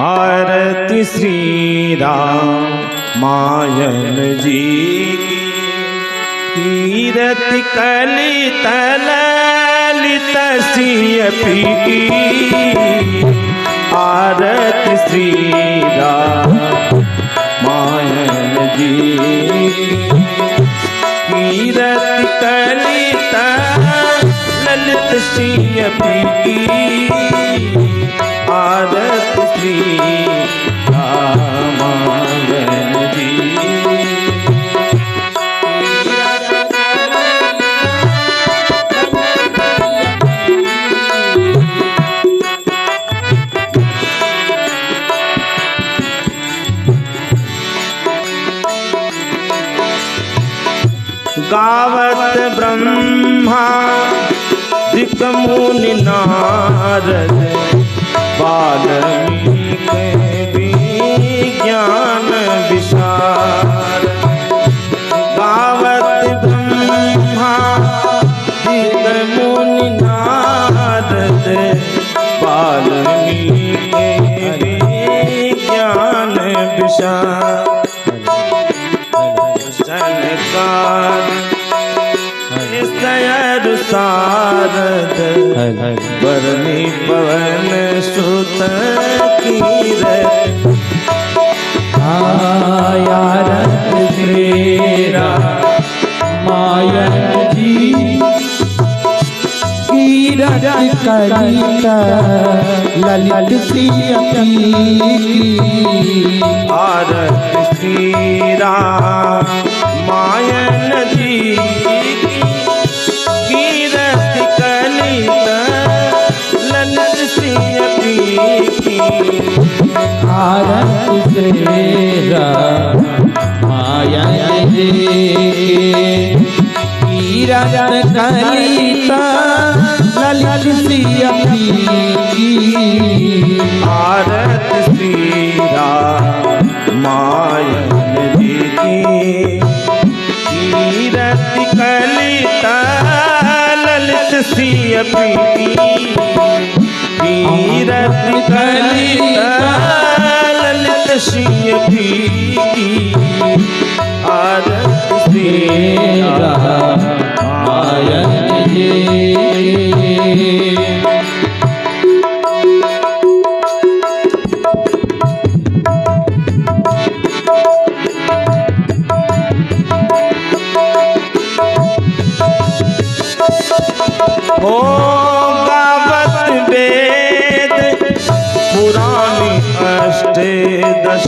आरती श्री रामायण जी कीरत कलित ललित सियपी आरती श्री रामायण जी कीरत कलित ललित सियपी आरती श्री रामायण जी गावत ब्रह्मा दिक मुनि नारद वाल्मीकि विज्ञान विशारद गावत ब्रह्मा दिक मुनि नारद वाल्मीकि विज्ञान विशारद सारद बरनी पवन सुत कीरत आरत श्री रामायण जी कीरत कलित ललित सियपी आरत श्री रामायण जी आरती श्री रामायण जी कीरत कलित ललित सियपी आरती श्री रामायण जी कीरत कलित ललित सियपी कीरत कलित ललित सियपी आरती श्री रामायण जी दश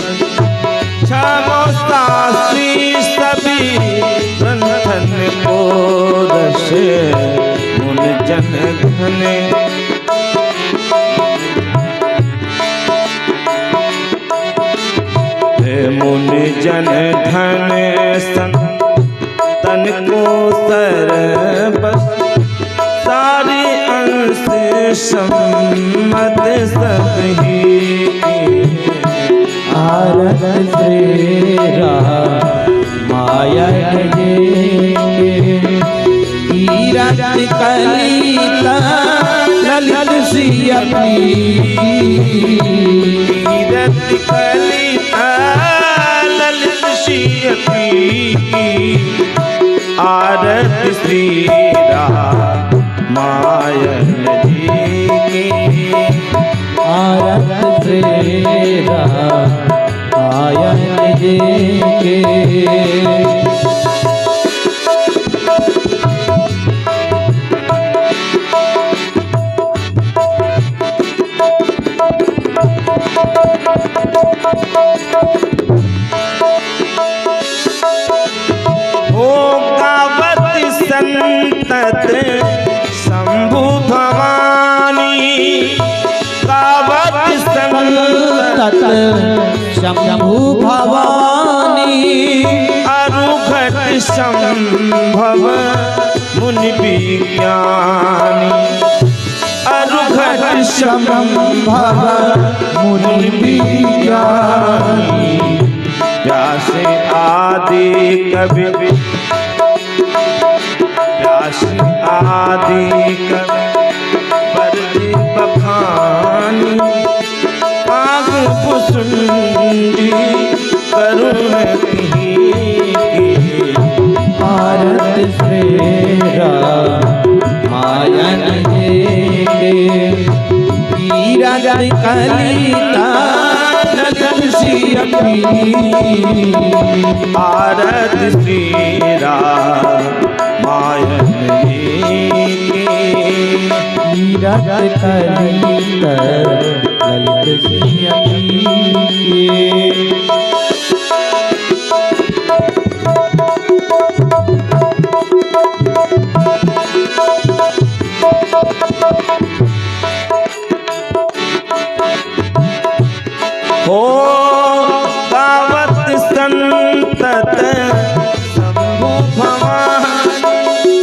शास्त्री सभी ग्रंथन को दश मुन जन घन मुन जन धन तन को सरबस सारी अंश सम्मत सबही आरत श्री रामायण जी कीरत कलित ललित सियपी कीरत कलित ललित सियपी आरती श्री रामायण जी आरत श्री रामायण जी संतत शंभु भवानी गावत संतत शंभु भवानी अरुघट संभव मुनि विज्ञानी अरुघट संभव मुनि विज्ञानी व्यास आदि कवि व्यास आदि कवि बखानी आग सुंडी करुण की भारत श्रेरा मायन के तीरथ कलिता ललित सियपी आरत श्री रामायण तीरथ कलिता ललित सियपी हो गावत संतत शंभु भवानी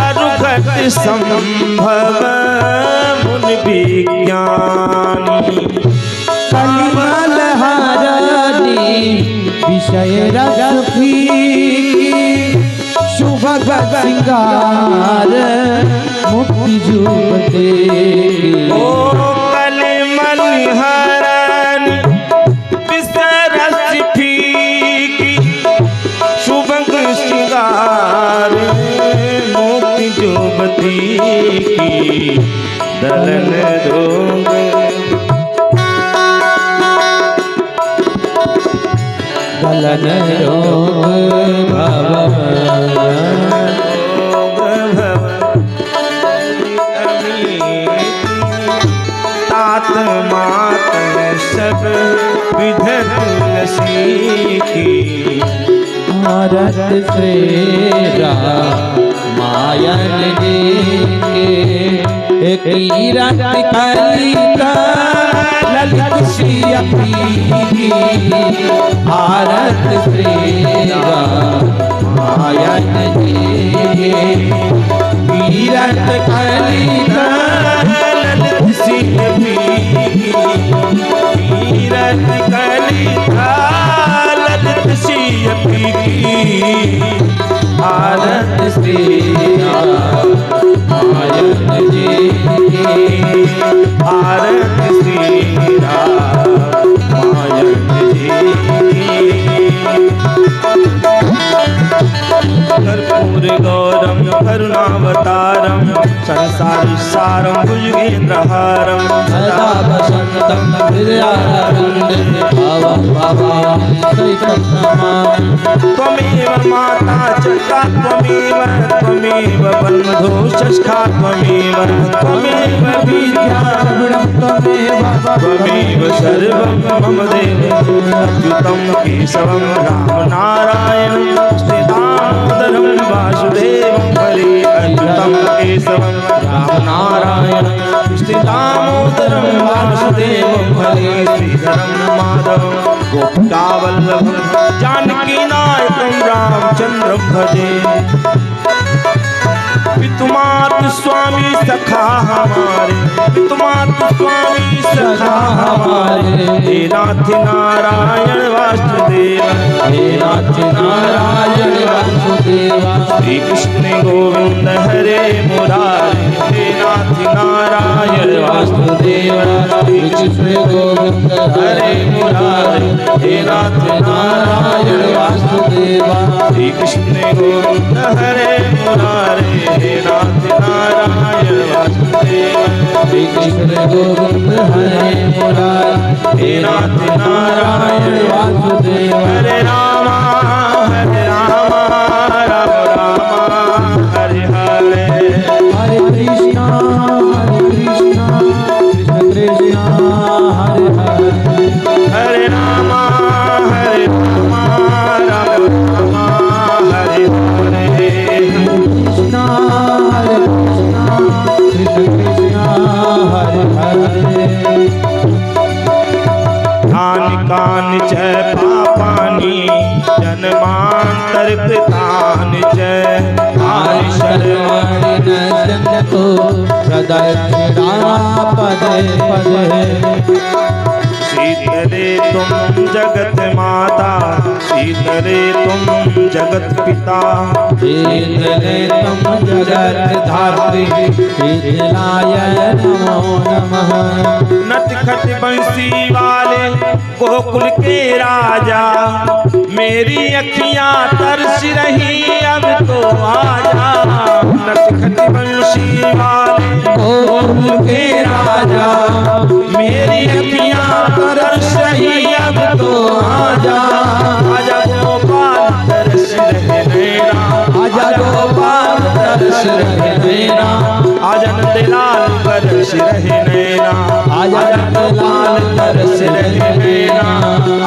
अरुघट संभव मुनि विज्ञानी कलिमल हारानी विषय रखी शुभ सिंगार मुक्ति जुबते ओ कलिमल हरण विसरस फीकी शुभ श्रृंगार मुक्ति जुबती की दलन रोग दलन रोग भव तात मात सब विध तुलसी की भारत श्रेरा मायन के तीरथ कलिता ललित सियपी भारत श्रेरा मायन के तीरथ कलिता ललित सियपी तीरथ कलिता ललित सियपी भारत श्रेरा मायन के भारत श्री रामायण कर्पूर गौरम करुणावतारम संसार सारम भुजगेन्द्रहारम सदा वसंतं हृदयारविन्दे भावं भावामि सहितं नमामि त्वमेव माता पिता त्वमेव बन्धो षष्ठा त्वमेव विद्या त्वमेव सर्वं मम देव अच्युतं केशवं रामनारायणं श्रीदामोदरं वासुदेवं हरे अच्युतं केशवं रामनारायणं श्रीदामोदरं वासुदेवं हरे श्रीधरं माधवं गोपिकावल्लभं जानकीनायकं रामचन्द्रं भजे पितुमातु स्वामी सखा हमारे पितुमातु स्वामी सखा हमारे हे नाथ नारायण वासुदेव हे नाथ नारायण वासुदेव श्री कृष्ण गोविंद हरे मुरारे हे नाथ नारायण वासुदेव श्री कृष्ण गोविंद हरे मुरारे हे नाथ नारायण वासुदेव श्री कृष्ण गोविंद हरे मुरारे हे नाथ नारायण वासुदेव श्री कृष्ण गोविंद हरे मुरारी हे नाथ नारायण वासुदेव हरे राम राम राम हरे हरे हरे कृष्णा कृष्ण कृष्ण हरे हरे हरे राम राम राम हरे हरे कृष्णा कृष्ण कृष्ण हरे हरे कान कान जय पापानी जन्मांतर कृतान जय आय शर्वाणि नश्यन्तो प्रदक्षिणा पदे पदे शीतले तुम जगत माता, शीतले तुम जगत पिता। शीतले तुम जगत धात्री, शीतलाय नमो नमः। नटखट बंसी वाले गोकुल के राजा, मेरी अखियां तरस रही अब तो आजा। नटखट बंसी वाले गोकुल के राजा, मेरी अखियां तरस रही अब तो आजा। आजा गोपाल तरस रहे नैना, आजा गोपाल तरस रहे नैना। आजा नंदलाल बरस रहे नैना, आजा गोपाल तरस रहे नैना।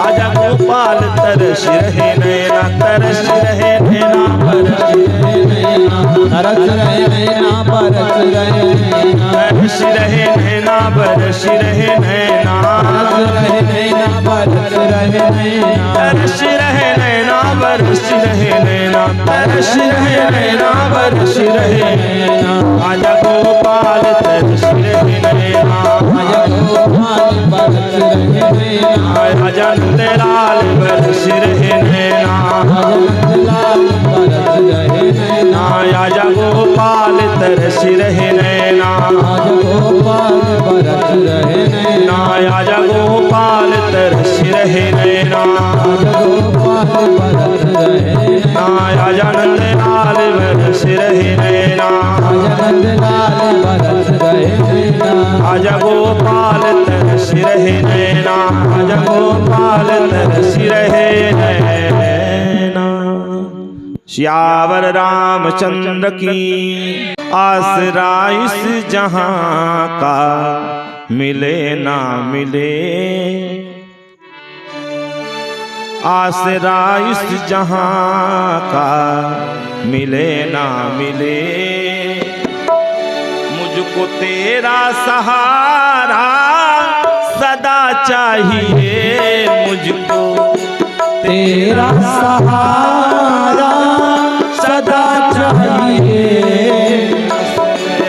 आजा गोपाल तरस रहे नैना, तरस रहे नैना, बरस रहे नैना। तरस रहे नैना, बरस रहे नैना। तरस रहे नैना, बरस रहे नैना। तरस रहे नैना, बरस रहे नैना। तरस रहे नैना, बरस रहे नैना। तरस रहे नैना, बरस रहे नैना। आजा गोपाल तरस रहे नैना, आजा गोपाल बरस रहे नैना। आजा नंदलाल बरस रहे नैना। आजा नंदलाल बरस रहे नैना। आजा गोपाल तरस रहे नैना। आजा गोपाल बरस रहे नैना। आजा गोपाल तरस रहे नैना। आजा गोपाल बरस रहे नैना। आजा नंदलाल बरस रहे नैना। आजा नंदलाल बरस रहे नैना। आजा गोपाल तरस रहे नैना। आजा गोपाल तरस रहे नैना। श्यावर रामचंद्र की आसरा इस जहां का मिले ना मिले। आसरा इस जहां का मिले ना मिले। मुझको तेरा सहारा सदा चाहिए, मुझको तेरा सहारा सदा चाहिए।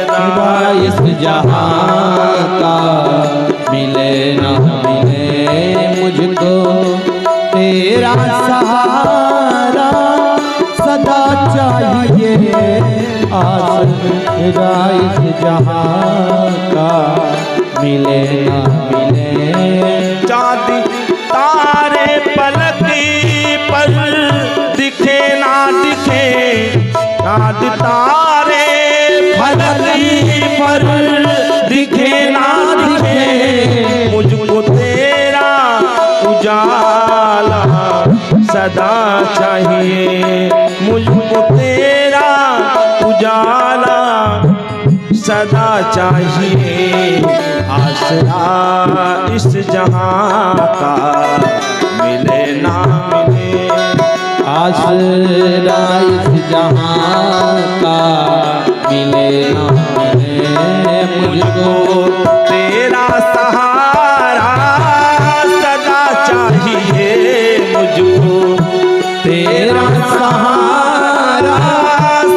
खुदा इस जहां का मिले न मिले, मुझको तेरा सहारा सदा चाहिए। खुदा इस जहां का मिले न मिले। चांदी तारे पलक पर दिखे ना दिखे। चांद तारे पलक पर दिखे ना दिखे। मुझको तेरा उजाला सदा चाहिए। मुझको तेरा उजाला सदा चाहिए। आसरा इस जहां का मिले ना मिले। आसरा इस जहां का मिले न मिले। मुझको तेरा सहारा सदा चाहिए। मुझको तेरा सहारा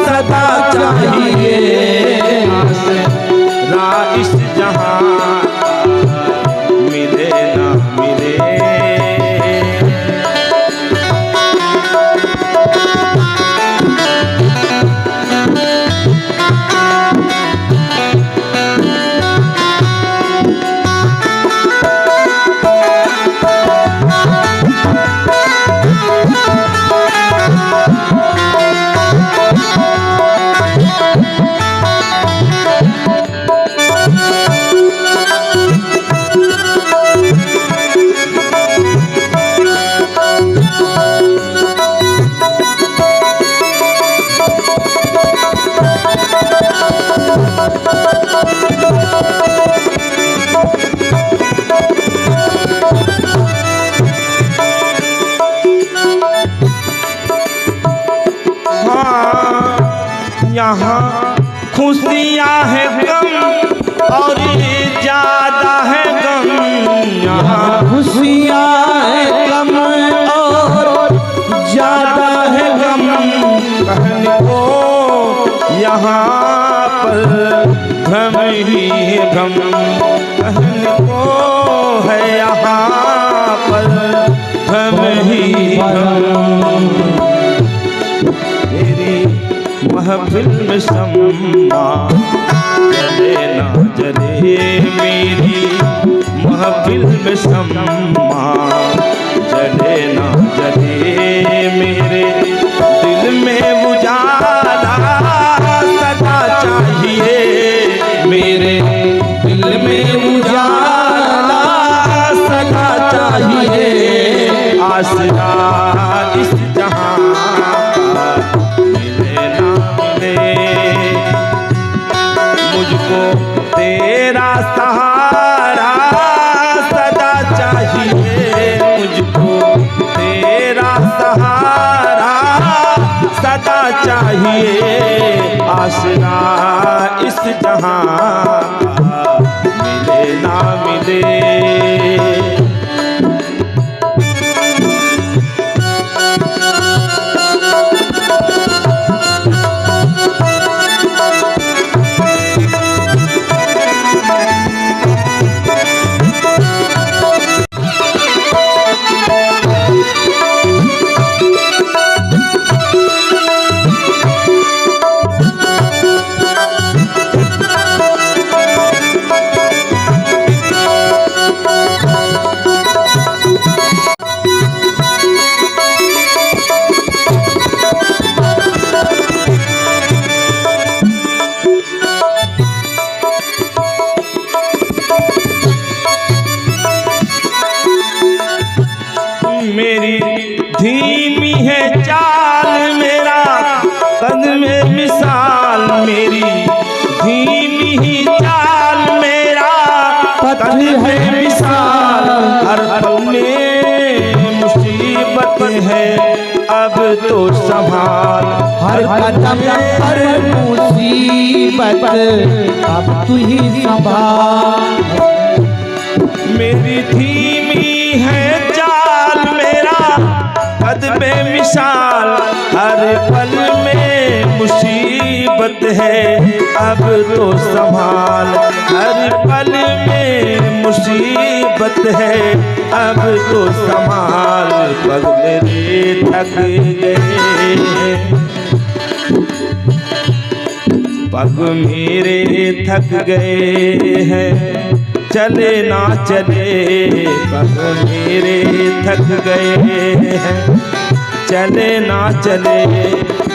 सदा चाहिए। आसरा इस जहां मिले ना मिले। यहाँ खुशियाँ है गम और ज्यादा है गम। यहाँ खुशियाँ है गम और ज्यादा है गम। कहने को यहाँ पर भ्रम ही भ्रम। कहने को है यहाँ महफिल में शम्मा जले ना जले मेरी महफिल में शम्मा जले ना जले मेरे दिल में उजाला सदा चाहिए मेरे दिल में उजाला सदा चाहिए आसरा इस जहां का मिले ना मिले मुझको तेरा सहारा सदा चाहिए मुझको तेरा सहारा सदा चाहिए आसरा इस जहां का मिले ना मिले मेरी धीमी है चाल मेरा कदम मिसाल मेरी धीमी ही चाल मेरा कदम मिसाल हर पल में मुसीबत है अब तो संभाल हर कदम पर मुसीबत अब तू ही संभाल मेरी धीमी है चाल मेरा कदम मिसाल हर पल में मुसीबत है अब तो संभाल हर पल में मुसीबत है अब तो संभाल पग मेरे थक गए पग मेरे थक गए हैं चले ना चले पग मेरे थक गए हैं चले ना चले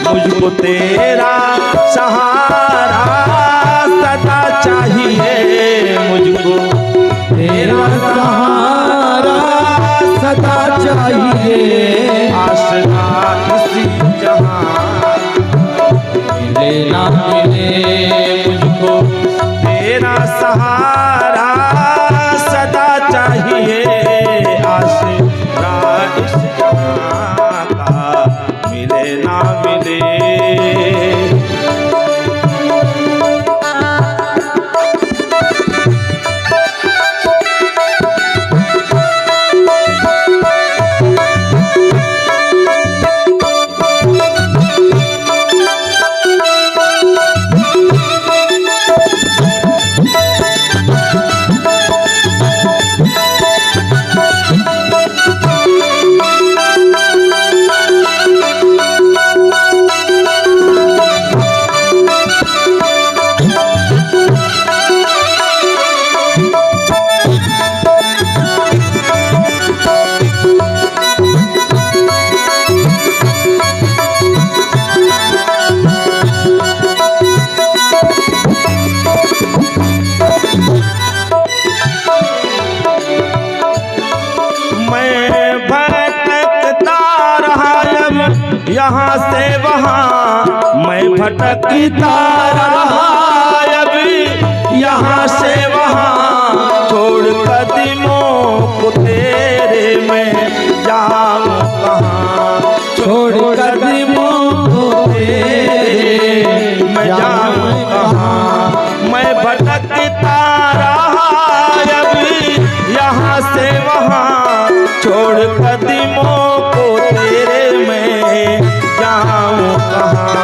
मुझको तेरा सहारा सदा चाहिए मुझको तेरा सहारा सदा चाहिए आसरा इसी जहां मिले ना मिले मुझको तेरा सहारा सदा चाहिए आसरा इस जहां का मिले ना मिले यहाँ से वहाँ मैं भटकता रहा अब यहाँ से वहाँ छोड़ कदमों को तेरे मैं जाऊँ कहाँ छोड़ कदमों को तेरे मैं जाऊँ कहाँ मैं भटकता रहा अब यहाँ से वहाँ छोड़ कदमों को तेरे मैं जाऊँ कहाँ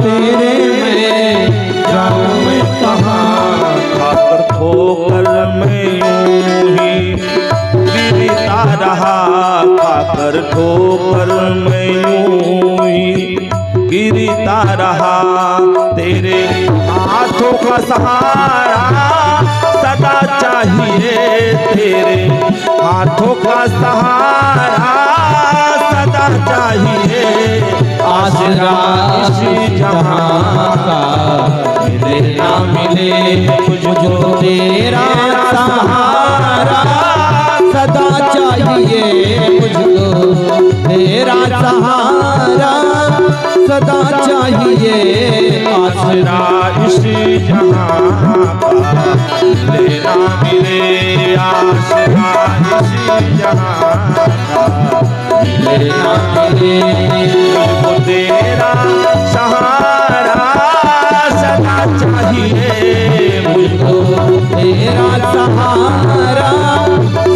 तेरे में जाऊँ मैं कहाँ खाकर ठोकर मैं यूं ही गिरता रहा खाकर ठोकर मैं यूं ही गिरता रहा, तेरे हाथों का सहारा सदा चाहिए, तेरे हाथों का सहारा सदा चाहिए। आसरा इस जहां का मिले ना मिले मुझको तेरा सहारा सदा चाहिए, मुझको तेरा सहारा सदा चाहिए। आसरा इस जहां का मिले ना मिले, आसरा इस जहां का मिले ना मिले, मुझको तेरा सहारा सदा चाहिए, मुझको तेरा सहारा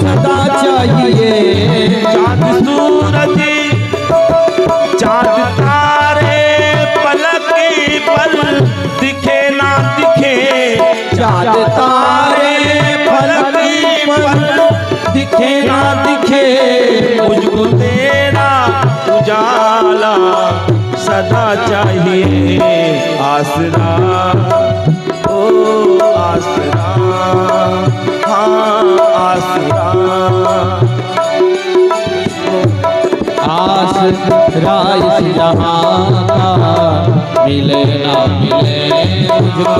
सदा चाहिए। चाँद सूरज चाँद तारे पलक पर दिखे ना दिखे, चाँद तारे फलक पर दिखे ना दिखे, मुझको तेरा उजाला सदा चाहिए। आसरा ओ आसरा, हाँ आसरा, आसरा इस जहां का मिले ना मिले मुझको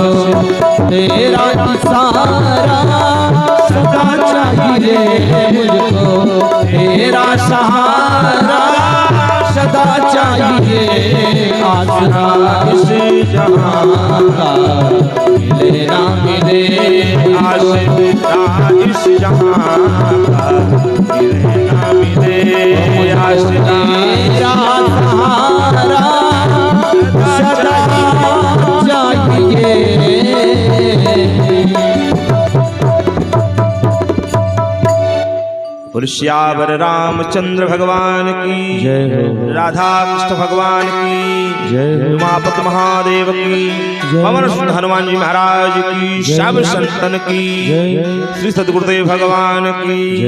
तेरा इशारा सदा चाहिए, मुझको तेरा सहारा सदा चाहिए। आसरा इस जहां का मिले ना मिले, आसरा इस जहां का मिले ना मिले, आसरा तेरा सहारा सदा चाहिए। श्यावर रामचंद्र भगवान की जय हो, राधा कृष्ण भगवान की जय हो, उमापति महादेव की, पवन सुत हनुमान जी महाराज की, सब संतन की, श्री सद्गुरुदेव भगवान की।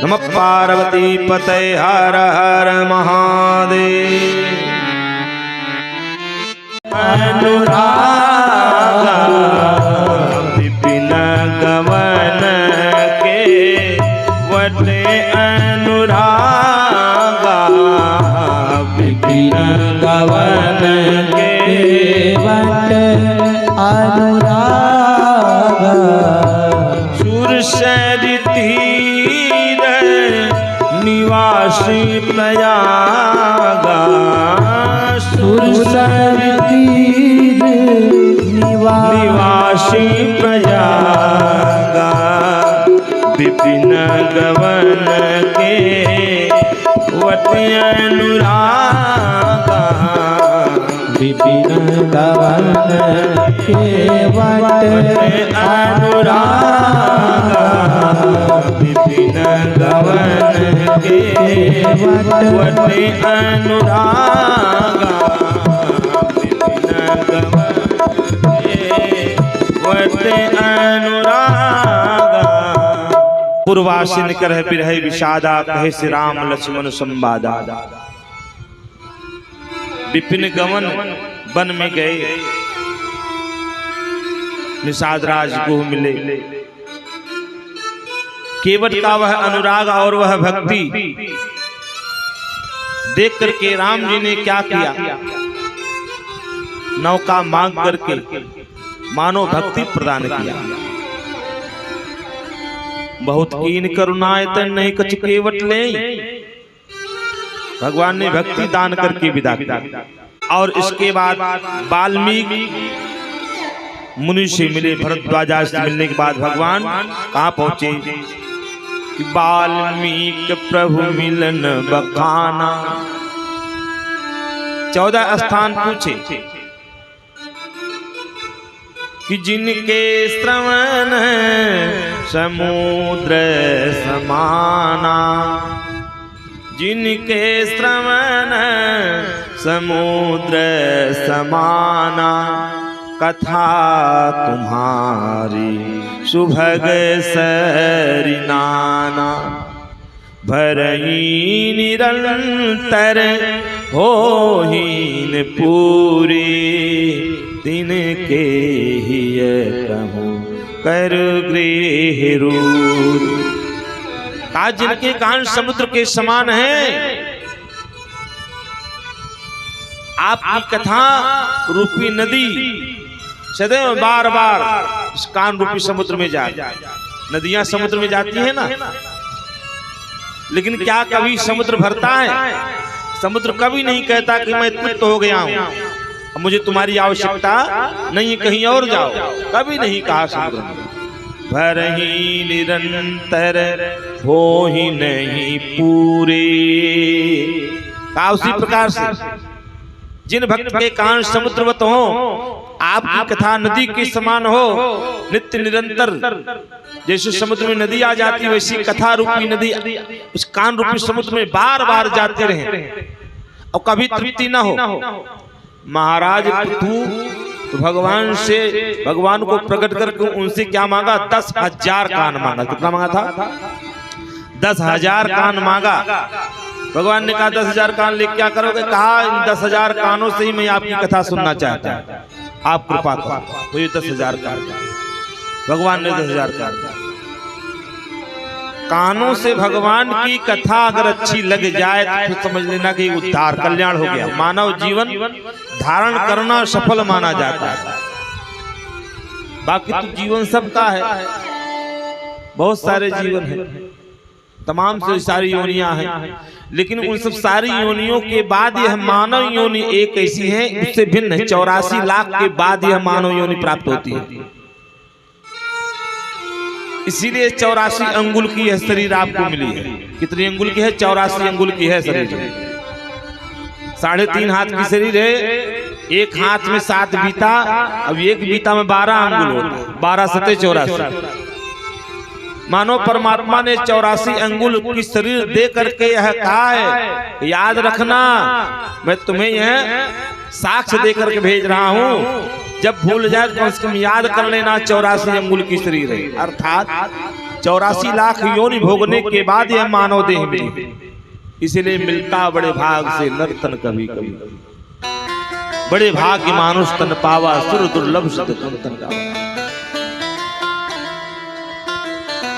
नमः पार्वती पते हर हर महादेव। अनुरागा विपिन गवन के वटे, अनुरागा विपिन गवन के वट अनुरागा, सुरसर तीर निवासी प्रयागा, सुरसर तीर निवासी प्रयागा, विपिन गवन के वटे अनुरागा, विपिन गवन के वट अनुरागा, विपिन गवन के वटे अनुरागा, विपिन गवन के वटे अनुरागा। पूर्वासिन करह बिरह विषादा, कहे श्री राम लक्ष्मण संवादा। विपिन गमन वन में गए, निषाद राज को मिले, केवट का वह अनुराग और वह भक्ति देख करके राम जी ने क्या किया, नौका मांग करके मानो भक्ति प्रदान किया। बहुत कीन करुणायतन नहीं कछ केवट ले, भगवान ने भक्ति दान करके विदा किया। और इसके बाद वाल्मीकि मुनि से मिले, भरद्वाज से मिलने के बाद भगवान कहाँ पहुंचे कि वाल्मीकि प्रभु मिलन बखाना। 14 स्थान पूछे कि जिनके श्रवण समुद्र समाना, जिनके श्रवण समुद्र समाना, कथा तुम्हारी सुभग सरिनाना। भरई निरंतर होहीन पूरे दिन के ही कहूँ कर गृह रूर। कहा जिनके कान समुद्र के समान है, आपकी कथा रूपी नदी सदैव बार बार इस कान रूपी समुद्र में जाए। नदियां समुद्र में जाती है ना, लेकिन क्या कभी समुद्र भरता है? समुद्र कभी नहीं कहता कि मैं तृप्त हो गया हूं, अब मुझे तुम्हारी आवश्यकता नहीं, कहीं और जाओ। कभी नहीं कहा समुद्र ने। भरही निरंतर हो ही नहीं पूरे। कहा उसी प्रकार से जिन भक्त के कान समुद्रवत हो, आपकी कथा नदी के समान हो, नित्य निरंतर। जैसे समुद्र में नदी आ जाती है, वैसी कथा रूपी नदी उस कान रूपी समुद्र में बार बार जाते रहे और कभी तृप्ति ना हो। महाराज पृथु भगवान से, भगवान को प्रकट करके उनसे क्या मांगा? 10,000 कान मांगा। कितना मांगा था? 10,000 कान मांगा। भगवान ने कहा 10,000 कान ले क्या करोगे? कहा इन 10,000 कानों से ही मैं आपकी कथा सुनना चाहता हूं, आप कृपा करो। तो ये 10,000 कान, भगवान ने 10,000 कानों से भगवान की कथा अगर अच्छी लग जाए तो फिर समझ लेना कि उद्धार कल्याण हो गया। मानव जीवन धारण करना सफल माना जाता है। बाकी तो जीवन सबका है, बहुत सारे जीवन है, तमाम से सारी योनियां हैं, लेकिन उन सब सारी योनियों के बाद यह मानव योनि एक ऐसी है, उससे भिन्न है। 84 लाख के बाद यह मानव योनि प्राप्त होती है। इसीलिए 84 अंगुल की यह शरीर आपको मिली है। कितनी अंगुल की है? 84 अंगुल की है शरीर। 3.5 हाथ की शरीर है, एक हाथ में 7 बीता, अब एक बीता में 12 अंगुल होता है। 12 सते 84। मानो परमात्मा ने 84 अंगुल की शरीर दे करके यह कहा है, याद रखना मैं तुम्हें यह साक्ष्य दे करके भेज रहा हूं, जब भूल जाए तो कम से कम याद कर लेना 84 अंगुल की शरीर है। अर्थात 84 लाख योनि भोगने के बाद यह मानव देह मिली। इसलिए मिलता बड़े भाग से नर्तन कभी कभी, बड़े भाग्य मानुष तन पावा, सुर दुर्लभ सद तन गावा।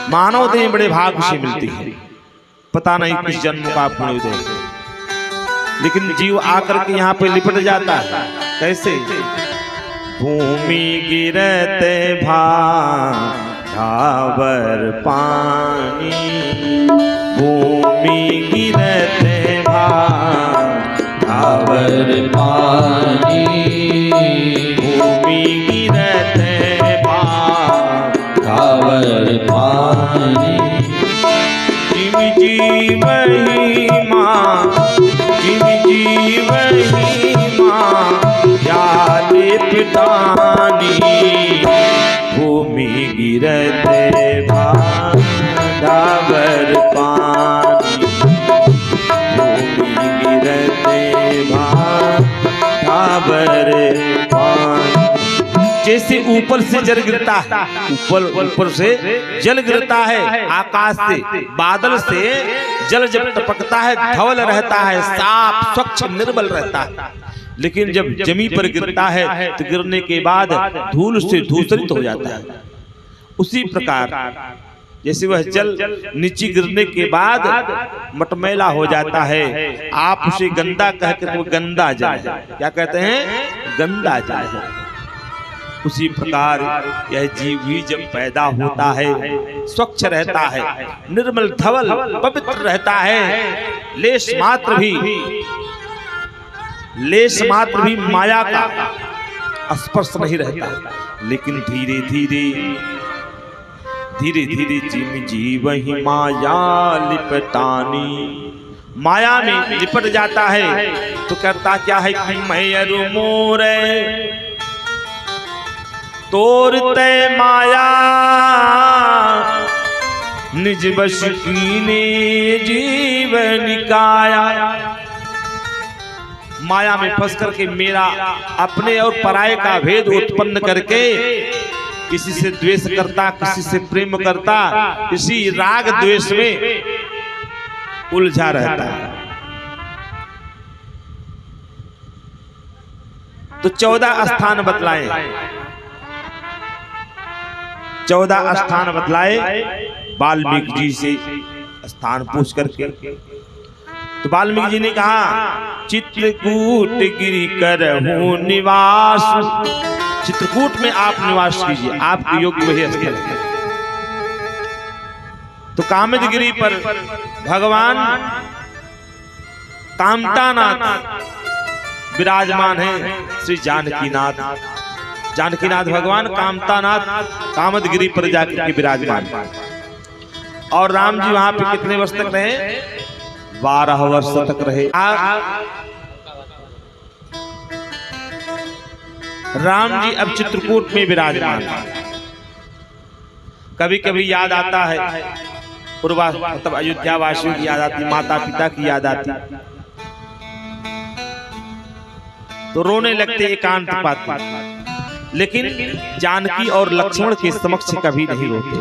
मानव देह बड़े भाग से मिलती है, पता नहीं किस जन्म का पुण्य दे, लेकिन जीव आकर के यहाँ पे लिपट जाता है। कैसे? भूमि गिरते भावर पानी, भूमि गिरते भावर पानी, भूमि गिरते भावर पानी। जिम जीव ही माँ, जिम जीव ही माँ, याले पितानी, भूमि गिरते भावर पानी, भूमि गिरते भावर पानी। जैसे ऊपर से जल गिरता है, ऊपर से जल गिरता है, आकाश से, बादल से जल जब टपकता है धवल रहता है, साफ स्वच्छ निर्मल रहता है। लेकिन जब जमीन पर गिरता है तो गिरने के बाद धूल से धूसरित हो जाता है। उसी प्रकार जैसे वह जल नीचे गिरने के बाद मटमैला हो जाता है, आप उसे गंदा कहकर वो गंदा जल है। क्या कहते हैं? गंदा जल है। उसी प्रकार यह जीव भी जब पैदा होता है स्वच्छ रहता है, निर्मल धवल पवित्र रहता है, लेश मात्र भी माया का स्पर्श नहीं रहता। लेकिन धीरे धीरे जिम जीव ही माया लिपटानी, माया में लिपट जाता है तो करता क्या है कि मैं अरु मोरे तोरते माया, निज बश कीने जीवन काया। माया में फंस करके मेरा अपने और पराये का भेद उत्पन्न करके किसी से द्वेष करता, किसी से प्रेम करता, इसी राग द्वेष में उलझा रहता है। तो 14 स्थान बतलाए, 14 स्थान बतलाए वाल्मीकि जी से स्थान पूछ करके। तो वाल्मीकि जी ने कहा चित्रकूट गिरि करहूं निवास, चित्रकूट में आप निवास कीजिए, आपके योग्य वही स्थल है। तो कामदगिरी पर भगवान कामतानाथ विराजमान है, श्री जानकीनाथ। जानकीनाथ भगवान कामतानाथ कामदगिरी पर जाकर के विराजमान। और राम जी वहां पे कितने वर्ष तक रहे? 12 वर्ष तक रहे। राम जी अब चित्रकूट में विराजमान। कभी कभी याद आता है पूर्वा मतलब अयोध्या वासियों की याद आती, माता पिता की याद आती, तो रोने लगते एकांत पाती। लेकिन जानकी और लक्ष्मण के समक्ष कभी नहीं रोते।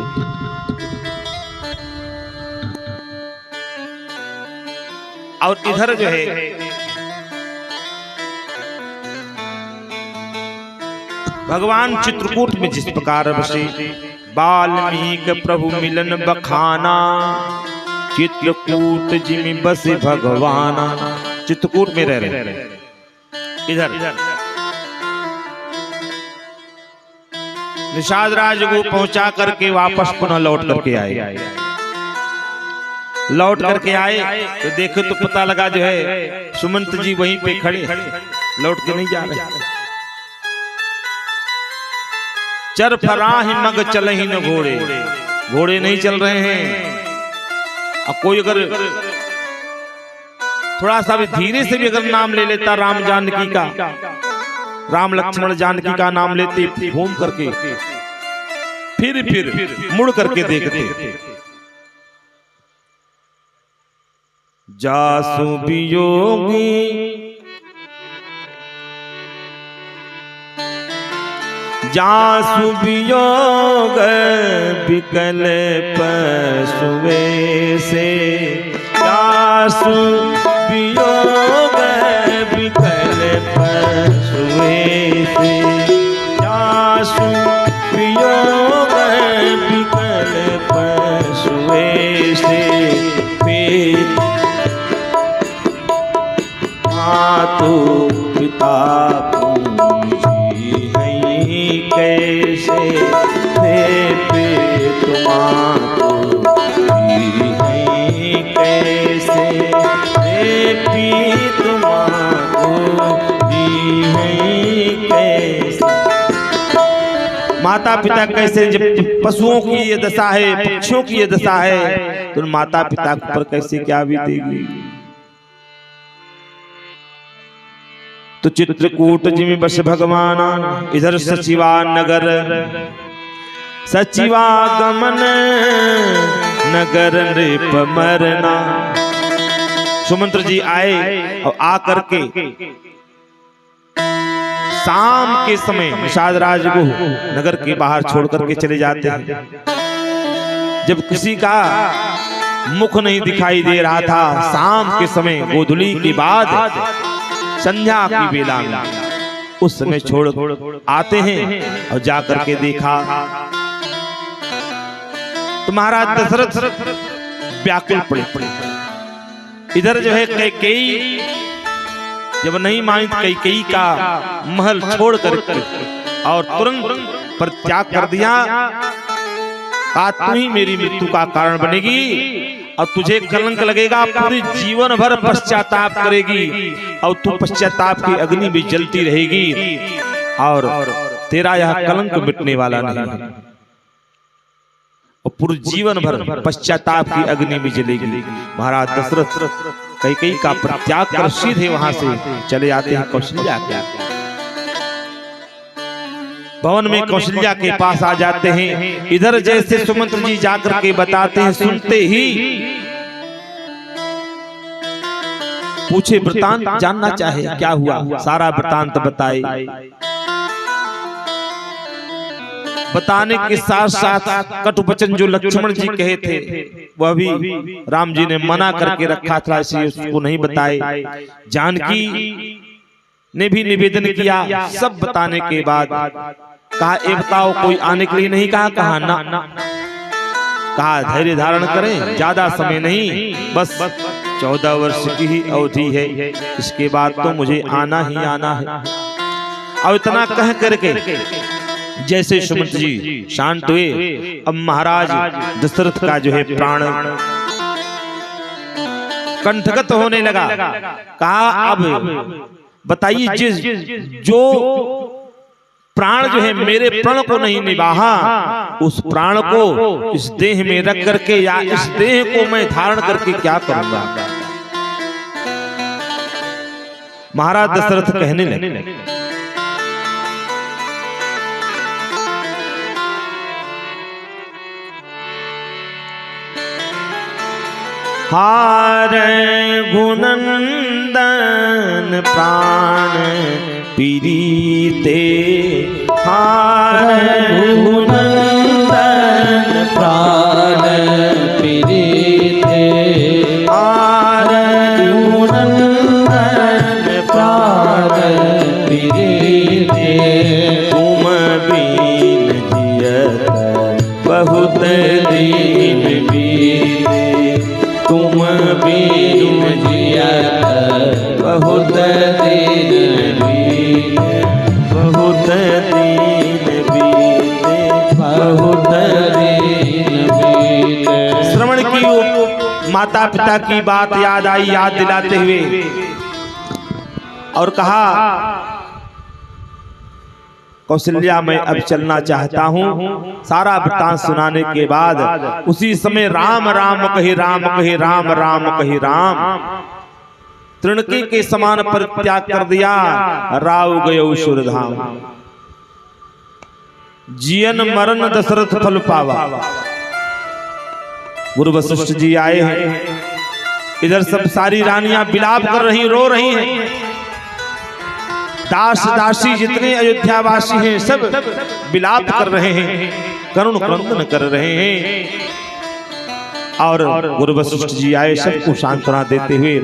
और इधर जो है भगवान चित्रकूट में जिस प्रकार बसे, वाल्मीकि प्रभु मिलन बखाना, चित्रकूट जिमि बसे भगवाना। चित्रकूट में रह रहे इधर निषाद राज को पहुंचा करके वापस पुनः लौट करके आए। लौट करके आए तो देखो तो पता लगा जो है सुमंत जी वहीं पे खड़े, लौट के नहीं जा रहे। चर फराहि मग चले ही न घोड़े, घोड़े नहीं चल रहे हैं। अब कोई अगर थोड़ा सा भी धीरे से भी अगर नाम ले लेता राम जानकी का, राम लक्ष्मण जानकी का नाम लेते, घूम करके फिर मुड़ करके देखते, जासु वियोगी जासु वियोग विकल पशुवे से, जासु वियोग विकल पशुवे से, जासु वियोग विकल पशुवे से। मातु पिता पूजी हैं कैसे, पे तुमातु हैं कैसे, पे तुमातु हैं कैसे। माता पिता कैसे, जब पशुओं की ये दशा है, पक्षियों की ये दशा है, तो माता पिता पर कैसे क्या बीतेगी। तो चित्रकूट जिमि बस भगवाना, इधर सचिवा नगर, सचिवागमन नगर नृप मरना। सुमंत्र जी आए और आकर के शाम के समय निषाद राज को नगर के बाहर छोड़ करके चले जाते हैं। जब किसी का मुख नहीं दिखाई दे रहा था, शाम के समय गोधूली के बाद संध्या की बेला में उस समय छोड़ आते हैं और जाकर के देखा तो महाराज दशरथ व्याकुल पड़े। इधर जो है कैकेयी जब नहीं मानी, कैकेयी का महल छोड़ कर और तुरंत परित्याग कर दिया। तू ही मेरी मृत्यु का कारण बनेगी और तुझे कलंक लगेगा, पूरी जीवन भर पश्चाताप करेगी और तू पश्चाताप की अग्नि भी जलती रहेगी और तेरा यह कलंक मिटने वाला नहीं है और पूरे जीवन भर पश्चाताप की अग्नि भी जलेगी। महाराज दशरथ कैकेयी का परित्याग कर सीधे वहां से चले आते हैं कौशल्या के भवन में। कौशल्या के पास आ जाते हैं। इधर जैसे सुमंत्र जी जाकर के बताते हैं, सुनते ही पूछे वृतांत जानना चाहे क्या हुआ, सारा वृतांत बताए। बताने के साथ साथ कटु वचन जो लक्ष्मण जी कहे थे वह भी राम जी ने मना करके रखा था, इसलिए उसको नहीं बताए। जानकी ने भी निवेदन किया। सब बताने के बाद कहा ये बताओ कोई आने के लिए नहीं कहा, कहा ना, कहा धैर्य धारण करें, ज्यादा समय नहीं, बस 14 वर्ष की ही अवधि है, इसके बाद तो मुझे आना ही आना है। अब इतना कह करके जैसे सुमंत जी शांत हुए, अब महाराज दशरथ का जो है प्राण कंठगत होने लगा। कहा अब बताइए जो प्राण जो है मेरे प्राण को नहीं निभाहा, उस प्राण को इस देह में रख करके या इस देह को मैं धारण करके क्या करूंगा। महाराज दशरथ कहने लगे हार गुनंदन प्राण पीरीते, हार गुनंदन प्राण पीरीते, हार गुनंदन प्राण पीरीते, तुम बीन जियत बहुत दिन बीते, तुम बीन जियत बहुत दिन बीते, बहुत दिन बीते, बहुत दिन बीते। श्रवण की माता पिता की बात याद आई, याद दिलाते हुए और कहा कौशल्या मैं अब चलना चाहता हूँ। सारा वृत्तांत सुनाने के बाद उसी समय राम राम कहे राम कहे राम राम कहे राम, तृणके के समान परित्याग कर दिया, राव गयो सुरधाम। जियन मरण दशरथ फल पावा। गुरु वशिष्ठ जी आए हैं, इधर सब सारी रानियां विलाप कर रही, रो रही हैं। दास दासी जितने अयोध्यावासी हैं सब विलाप कर रहे हैं, करुण क्रंदन कर रहे हैं। और गुरु वशिष्ठ जी आए सबको सांत्वना देते हुए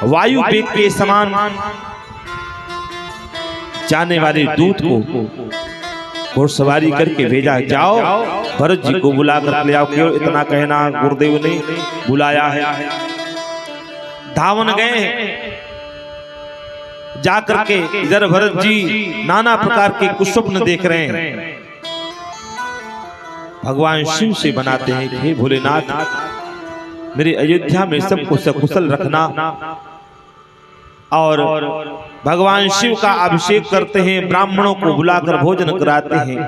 वायु वेग के समान जाने वाले दूत को घोड़सवारी करके भेजा, जाओ भरत जी को बुला कर ले आओ। क्यों इतना कहना, गुरुदेव ने बुलाया है। धावन गए, जाकर के इधर भरत जी नाना प्रकार के कुस्वप्न देख रहे हैं। भगवान शिव से बनाते हैं कि हे भोलेनाथ मेरे अयोध्या में सबको सकुशल रखना, और भगवान शिव का अभिषेक करते हैं, ब्राह्मणों को बुलाकर भोजन कराते हैं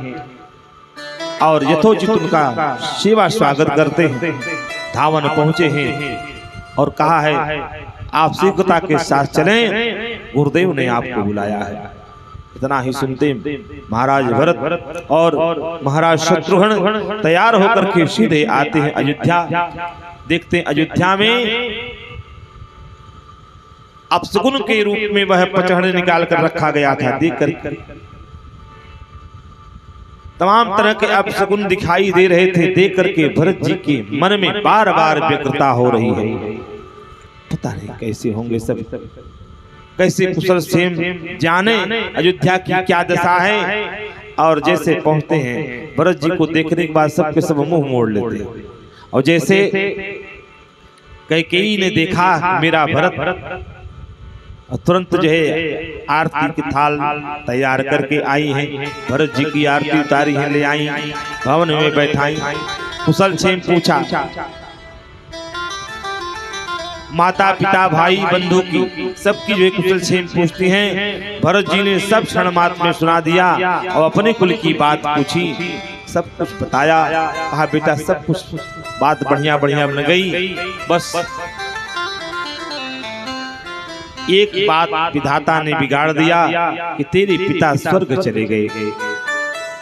और यथोचित उनका सेवा स्वागत करते हैं। धावन पहुंचे हैं और कहा है आप शीघ्रता के साथ चलें, गुरुदेव ने आपको बुलाया है। इतना ही सुनते महाराज भरत और महाराज शत्रुघ्न तैयार होकर के सीधे आते हैं अयोध्या। देखते हैं अयोध्या में अपशकुन के रूप में वह पचहड़ निकाल कर रखा गया था। देख कर तमाम तरह के अपशकुन दिखाई दे रहे थे। देख करके भरत जी के मन में बार बार व्यग्रता हो रही है, पता नहीं कैसे होंगे सब, कैसे कुशल क्षेम जाने अयोध्या की क्या दशा है। और जैसे पहुंचते हैं भरत जी को देखने के बाद सबके सब मुंह मोड़ लेते हैं। और जैसे कैकेयी ने देखा मेरा भरत, तुरंत जो है आरती की थाल तैयार करके आई हैं, भरत जी की आरती उतारी है, ले आई, भवन में बैठाई, कुशल क्षेम पूछा। माता पिता भाई बंधु की सबकी जो है कुशल क्षेम पूछती हैं। भरत जी ने सब क्षण मात्र में सुना दिया और अपने कुल की बात पूछी, सब कुछ बताया। कहा बेटा सब कुछ बात बढ़िया बढ़िया बन गई, बस एक बात विधाता ने बिगाड़ दिया कि तेरे पिता स्वर्ग चले गए।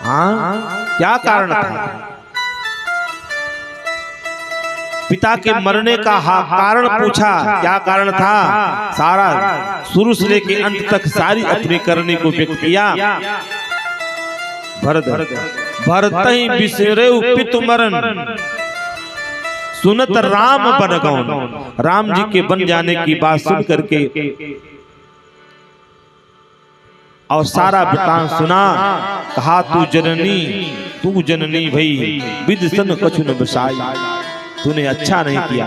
हाँ, क्या कारण था? पिता के मरने का कारण पूछा, क्या कारण था? सारा शुरू से लेकर अंत तक सारी अपनी करनी को व्यक्त किया। भरत ही बिसरे पितु मरण, सुनत राम बन गौन, राम जी के बन जाने की बात सुन करके और सारा वृतांत सुना। कहा तू जननी भई विद सन कछु न बसाई, तूने अच्छा नहीं किया।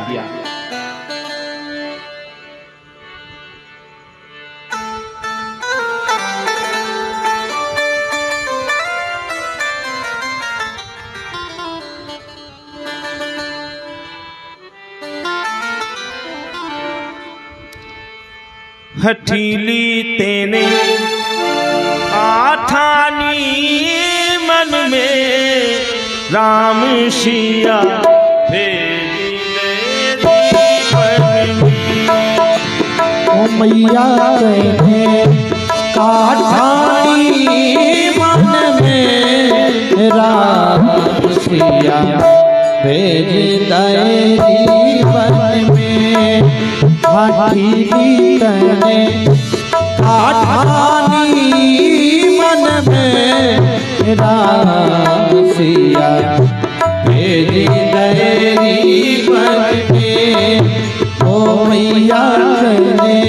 हठीली तेने आठानी मन में राम सिया ओ मैया कहने काठानी मन में राम सिया भेज दे जीवन में। हठीली तने काठानी मन में राम सिया भेज दे जीवन में। ओ मैया कहने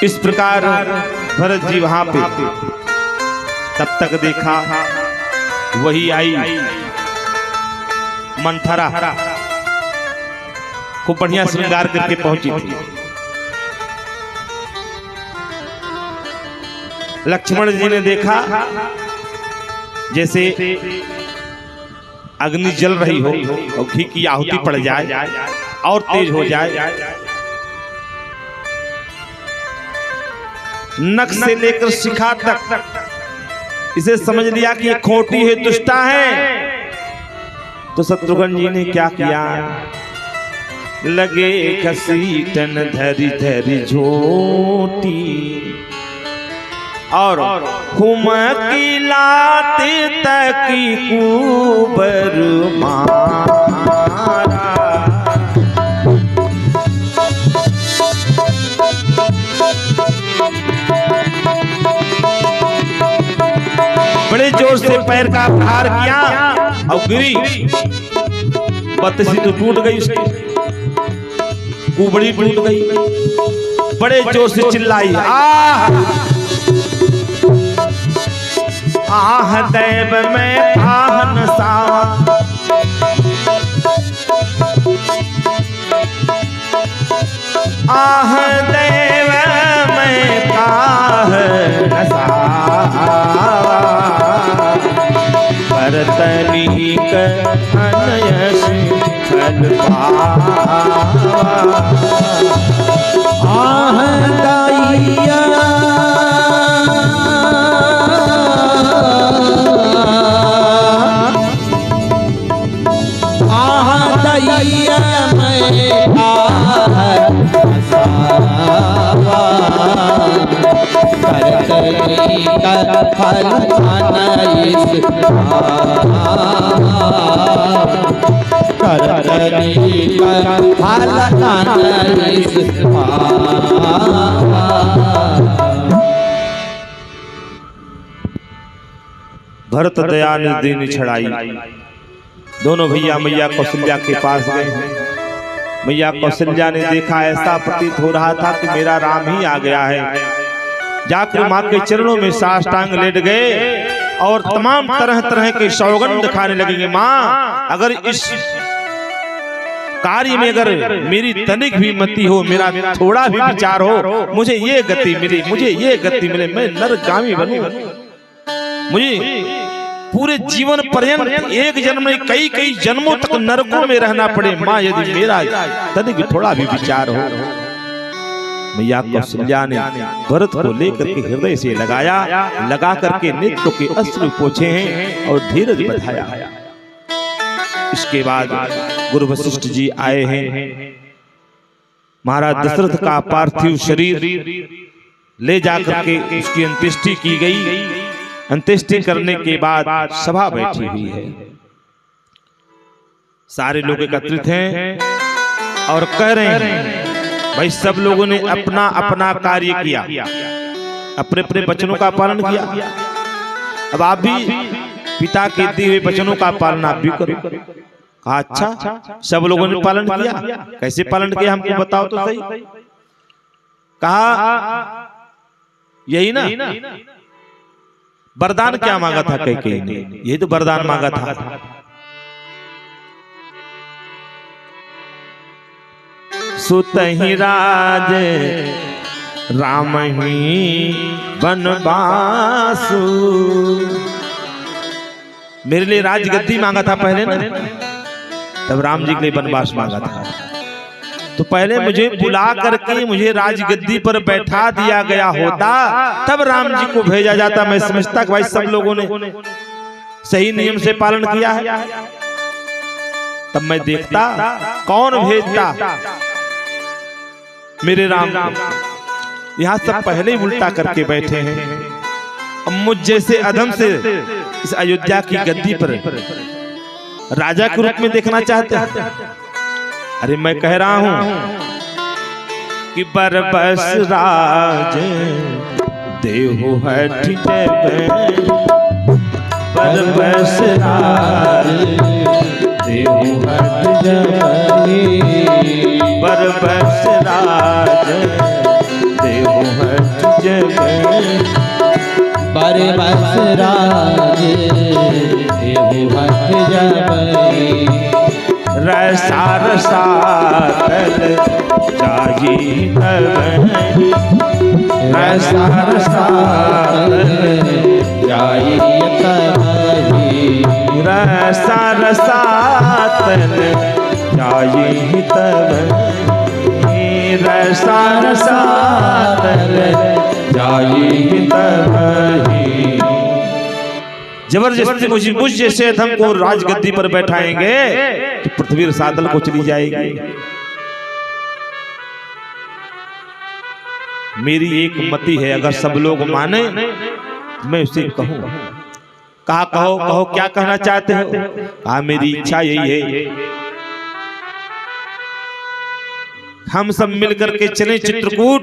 इस प्रकार भरत जी वहां पे तब तक देखा, वही आई मंथरा, खूब बढ़िया श्रृंगार करके पहुंची थी। लक्ष्मण जी ने देखा जैसे अग्नि जल रही हो और घी की आहुति पड़ जाए और तेज हो जाए, नख से लेकर शिखा तक इसे समझ लिया कि ये खोटी है, दुष्टा है। तो शत्रुघ्न जी ने क्या किया, लगे घसीटन धरी धरी झोटी और हुमकी लाते तकी कुबर मारा। बड़े जोर से पैर का प्रहार किया और गिरी, बत्ती तो टूट गई, उसकी कुबड़ी टूट गई। बड़े जोर से चिल्लाई, आह देव में आह नसावा, आह देव में आह नसावा, परतनी अनयस फल पावा। आह दैया में करतनी का फल अनयस करतनी का फल अनयस भरत दया ने दीन छड़ाई। दोनों भैया मैया कौशल्या के पास गए हैं। मैया कौशल्या ने देखा, ऐसा प्रतीत हो रहा था कि मेरा राम ही आ गया है। जाकर माँ के चरणों में साष्टांग लेट गए और तमाम तरह तरह के सौगंध खाने लगेंगे। माँ, अगर इस कार्य में अगर मेरी तनिक भी मति हो, मेरा थोड़ा भी विचार हो, मुझे ये गति मिले, मुझे ये गति मिले, मैं नरगामी बनूं, मुझे पूरे जीवन पर्यंत एक जन्म में कई कई जन्मों तक नरकों में रहना पड़े, माँ यदि मेरा तनिक थोड़ा भी विचार हो। मैया कौशल्या ने भरत को लेकर के हृदय से लगाया, लगा करके नेत्रों के अश्रु पोंछे हैं और धीरज बधाया। इसके बाद गुरु वशिष्ठ जी आए हैं। महाराज दशरथ का पार्थिव शरीर ले जाकर के उसकी अंत्येष्टि की गई। अंत्येष्टि करने के बाद सभा बैठी हुई है, सारे लोग एकत्रित हैं और कह रहे हैं भाई सब लोगों ने अपना अपना कार्य किया, अपने अपने वचनों का पालन किया, अब आप भी पिता के दिए हुए वचनों का पालन आप भी करो। कहा अच्छा, सब लोगों ने पालन किया, कैसे पालन किया हमको बताओ तो सही। कहा यही ना, वरदान क्या मांगा था कैकेयी ने, यही तो वरदान मांगा था। सुतहि राज राम ही बनवासु, मेरे लिए राजगद्दी मांगा था पहले ना, तब राम जी के लिए वनवास मांगा था। तो पहले मुझे बुला करके मुझे राजगद्दी पर बैठा दिया गया होता, तब राम जी को भेजा जाता। मैं समझता कि भाई सब लोगों ने सही नियम से पालन किया है, तब मैं देखता कौन भेजता मेरे राम को। यहाँ सब पहले ही उल्टा करके बैठे हैं। अब मुझ जैसे अधम से इस अयोध्या की गद्दी पर राजा के रूप में देखना चाहते हैं। अरे मैं कह रहा हूं कि बरबस राज देहु हठ जय, बरबस राज देहु हठ जय, बरबस राज देहु हठ जय, बरबस राज देहु हठ जय, रसा रसातल जाई तबहि, रसा रसातल जाई तबहि, रसा रसातल जाई तबहि, रसा रसातल जाई तबहि। जबरदस्ती मुझ जैसे अधम को राजगद्दी पर बैठाएंगे तो पृथ्वी रसातल को चली जाएगी। मेरी एक मति है, अगर सब लोग माने मैं उसे कहूं। कहा कहो कहो क्या कहना चाहते हो। कहा मेरी इच्छा यही है, हम सब मिलकर के चले चित्रकूट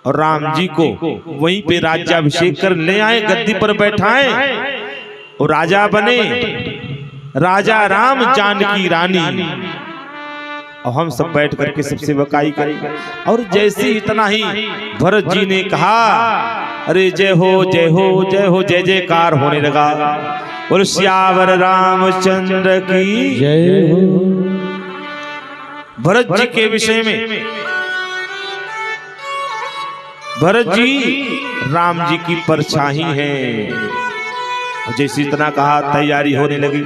और राम जी को वहीं पे राज्याभिषेक कर ले आए, गद्दी पर बैठाएं और राजा बने, राजा राम जानकी रानी, और हम सब बैठ करके सबसे वकाई करेंगे। और जैसे इतना ही भरत जी ने कहा, अरे जय हो जय हो जय हो, जय जयकार होने लगा। और सियावर रामचंद्र की जय हो। भरत जी के विषय में, भरत जी राम जी की परछाई है। और जैसे इतना कहा तैयारी होने लगी।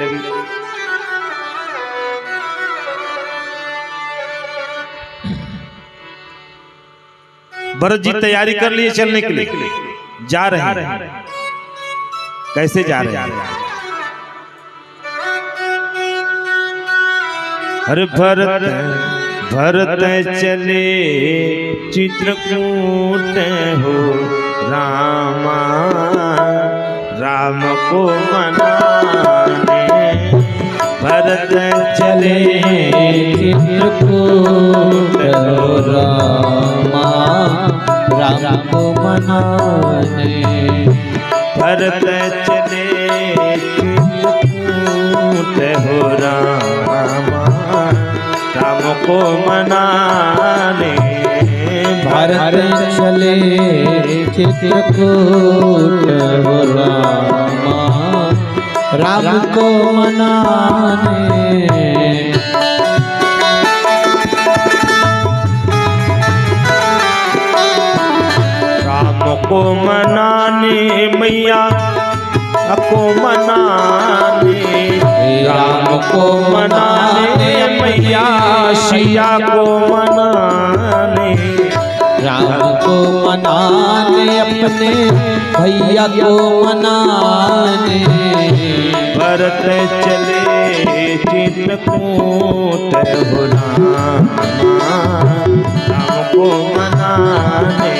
भरत जी तैयारी कर लिए चलने के लिए, जा रहे हैं। कैसे जा रहे हैं? हर भरत भरत चले चित्रकूट हो रामा, राम को मनाने। भरत चले चित्रकूट हो रामा, राम को मनाने। भरत चले चित्रकूट हो रामा, राम को मनाने। भरत चले चित्रकूट हो रामा, राम को मनाने। मनाने मैया सिया को मनाने, राम को मनाने अपने भैया को मनाने, भरत चले चित्रकूट हो राम को मनाने,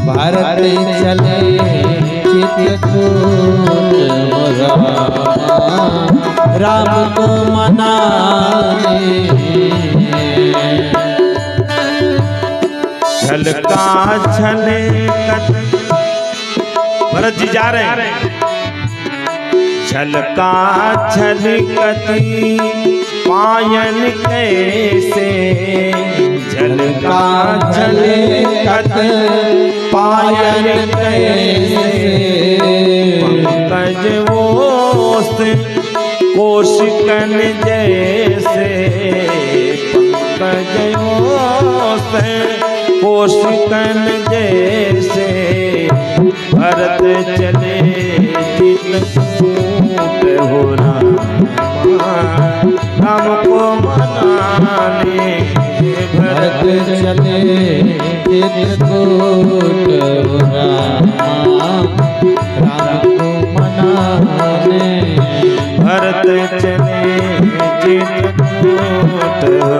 भरत चले चित्रकूट हो राम को मनाने, झलका झले भरत जी जा रहे हैं, झलका झलकती पायन कैसे, झलका झलकत पायन कैसे, पंकज ओस कोशिकन जैसे, पंकज ओस कोशिकन जैसे, भरत चले चित्रकूट हो राम को मनाने, भरत चले चित्रकूट हो राम को मनाने, भरत चले चित्रकूट हो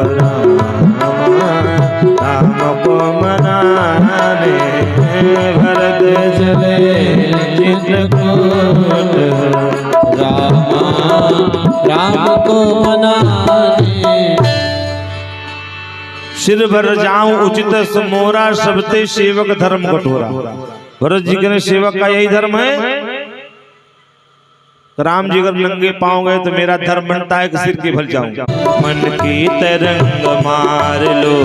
राम को मनाने, भरत चले चित्रकूट राम को मनाने। सिर भर जाऊं उचित समोरा, सबते सेवक धर्म कठोरा। भरत जी के सेवक का यही धर्म है। राम जी अगर नंगे पाँव गए तो मेरा धर्म बनता है कि सिर के भल जाऊं। मन की तरंग मार लो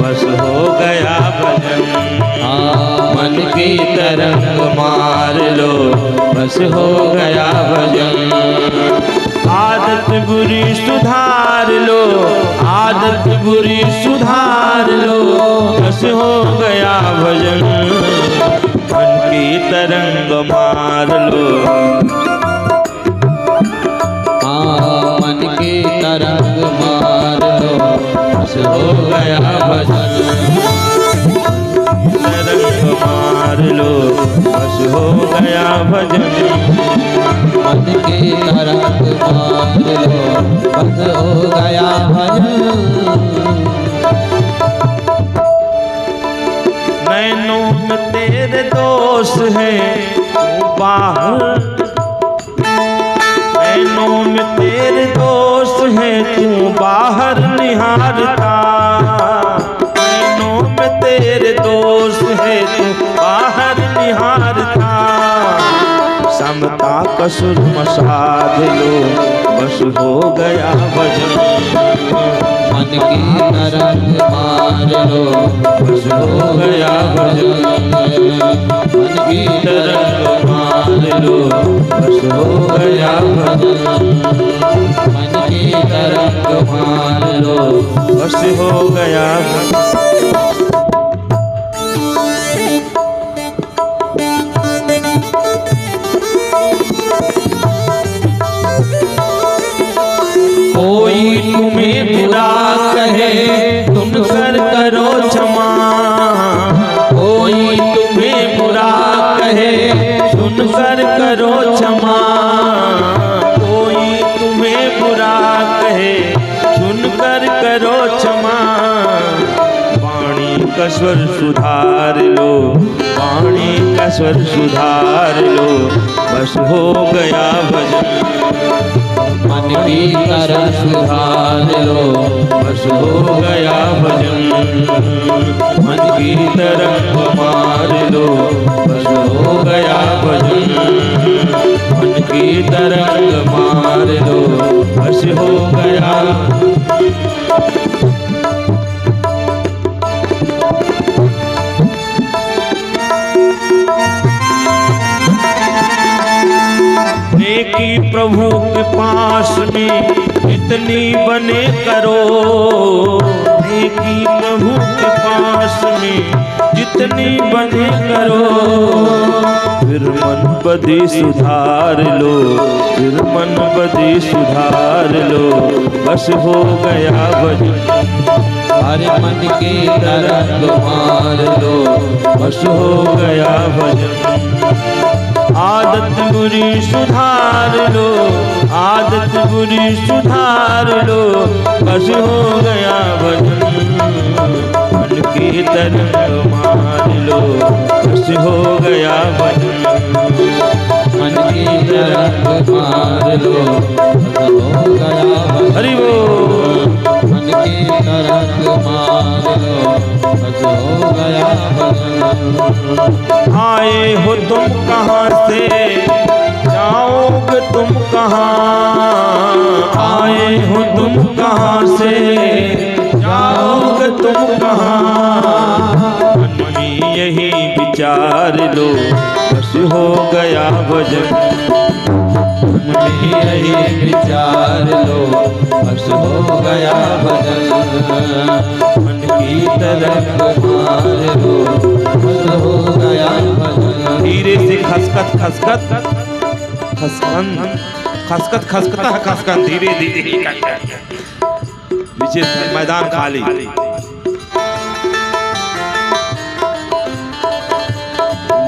बस हो गया भजन, मन की तरंग मार लो बस हो गया भजन, आदत बुरी सुधार लो, आदत बुरी सुधार लो बस हो गया भजन, मन की तरंग मार लो, मन की तरंग मार लो बस हो गया भजन, तरंग मार लो बस हो गया भजन, मन की तरंग मार लो बस हो गया भजन, नैनों में तेरे दोष है बाहर, नैनों में तेरे दोस्त है तू बाहर निहारता, नैनों में तेरे दोस्त है तू बाहर निहारता, समता कसुर मसाध लो बस हो गया भजन, मन की तरंग मार लो बस हो गया भजन, मन की तरंग मार लो बस हो गया भजन, मन की तरंग मार लो बस हो गया भजन। कोई तुम्हें बुरा कहे तुम कर करो क्षमा, कोई तुम्हें बुरा कहे सुनकर करो क्षमा, कोई तुम्हें बुरा कहे सुनकर करो क्षमा, वाणी का स्वर सुधार लो, वाणी का स्वर सुधार लो बस हो गया भजन, मन की तरंग सुधार लो बस हो गया भजन, मन की तरंग मार लो बस हो गया भजन, मन की तरंग मार लो बस हो गया। नेकी प्रभु के पास में इतनी बने करो, नेकी प्रभु के पास में जितनी बने करो, फिर मन बदी सुधार लो, फिर मन बदी सुधार लो, बस हो गया भजन। हरे मन के तरंग मार लो, बस हो गया भजन। आदत बुरी सुधार लो, आदत बुरी सुधार लो, बस हो गया भजन। मन की तरंग मार लो, बस हो गया भजन। मन की तरंग मार लो, बस हो गया भजन। हरि बोल। मन की तरंग मार लो, बस हो गया भजन। आए हो तुम कहाँ से, जाओगे तुम कहाँ, आए हो तुम कहाँ से, जाओगे तुम कहाँ। मन में यही विचार लो, बस हो गया भजन। मन में यही विचार लो, बस हो गया भजन। मन की तरंग मार लो, बस हो गया भजन। धीरे से खसखत खसखत खसकन खसखत खसकता खसकन, धीरे धीरे नीचे मैदान खाली।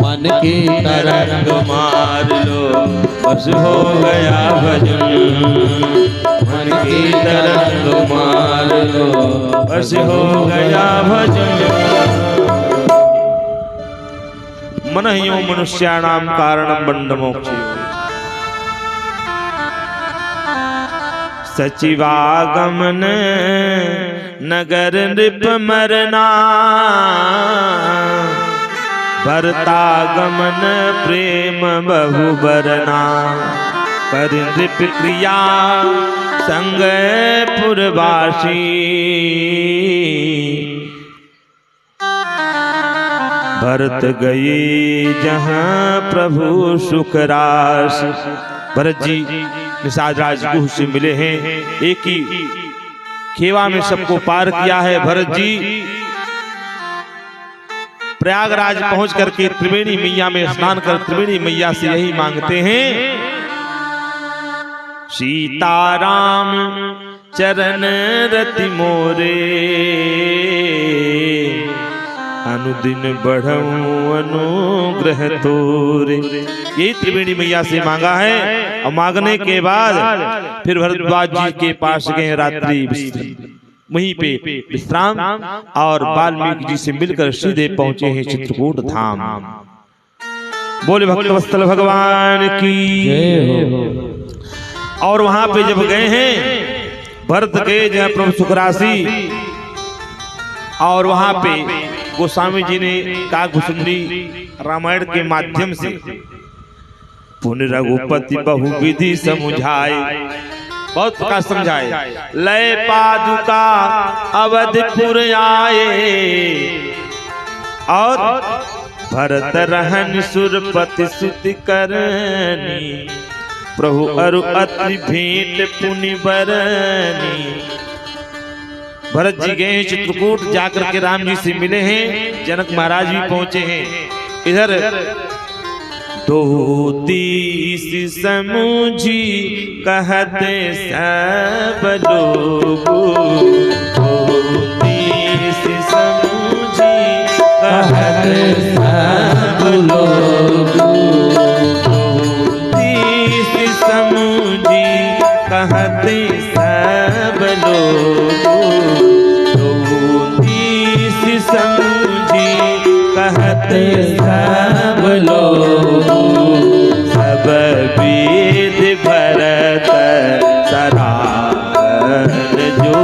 मन की तरंग मार लो, बस हो गया भजन। मन की तरंग मार लो, बस हो गया भजन। मन यो मनुष्याणाम कारणम बंधमोक्षयो, सचिवागमन नगर नृप मरना, भरतागमन प्रेम बहु बरना, कर नृप क्रिया संग पुरवासी, भरत गए जहाँ प्रभु सुख रास। भरत जी निषाद राजगुह से मिले हैं, एक ही खेवा में सबको पार किया है। भरत जी प्रयागराज पहुंच करके त्रिवेणी मैया में स्नान कर त्रिवेणी मैया से यही मांगते हैं, सीताराम चरण रति मोरे, अनुदिन बढ़ऊं अनुग्रह तोरे। यही त्रिवेणी मैया से मांगा है। और मांगने के बाद फिर भरद्वाज जी के पास गए, रात्रि वहीं पे विश्राम, और वाल्मीकि जी से मिलकर सीधे पहुंचे हैं चित्रकूट धाम। बोले भक्तवत्सल भगवान की जय हो। और वहां पे जब गए हैं, भरत गए जहाँ प्रभु सुखरासी, और वहां पे गोस्वामी जी ने काकभूषुंडी रामायण के माध्यम से पुण्य रघुपति बहुविधि समुझाए, बहुत प्रकार समझाए। लय पादुका अवधपुर आए, और भरत रहन सुरपति सुति करनी, प्रभु अरु अति भेंट पुनि बरनी। भरत जी गए चित्रकूट, जाकर के राम जी से मिले हैं। जनक महाराज भी पहुंचे हैं। इधर दो तीस समुझी कहते सब लोग, दो तीस समुझी कहते सब लोग, दो तीस समुझी कहते सब लोग, दो तीस समुझी कहते सब लोग। सब वेद भरत सराहन जो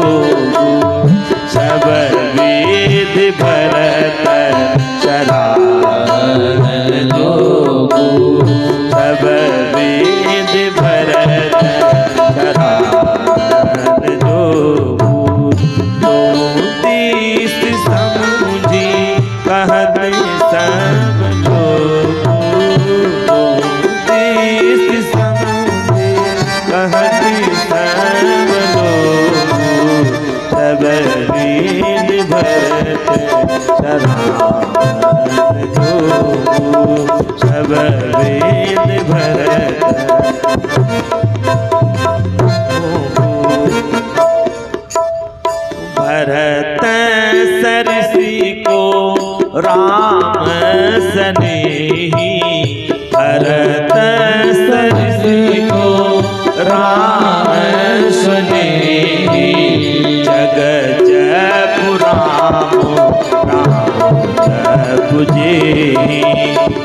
राम स्नेही भरत सरिस को राम स्नेही जग जप राम राम जप जेहि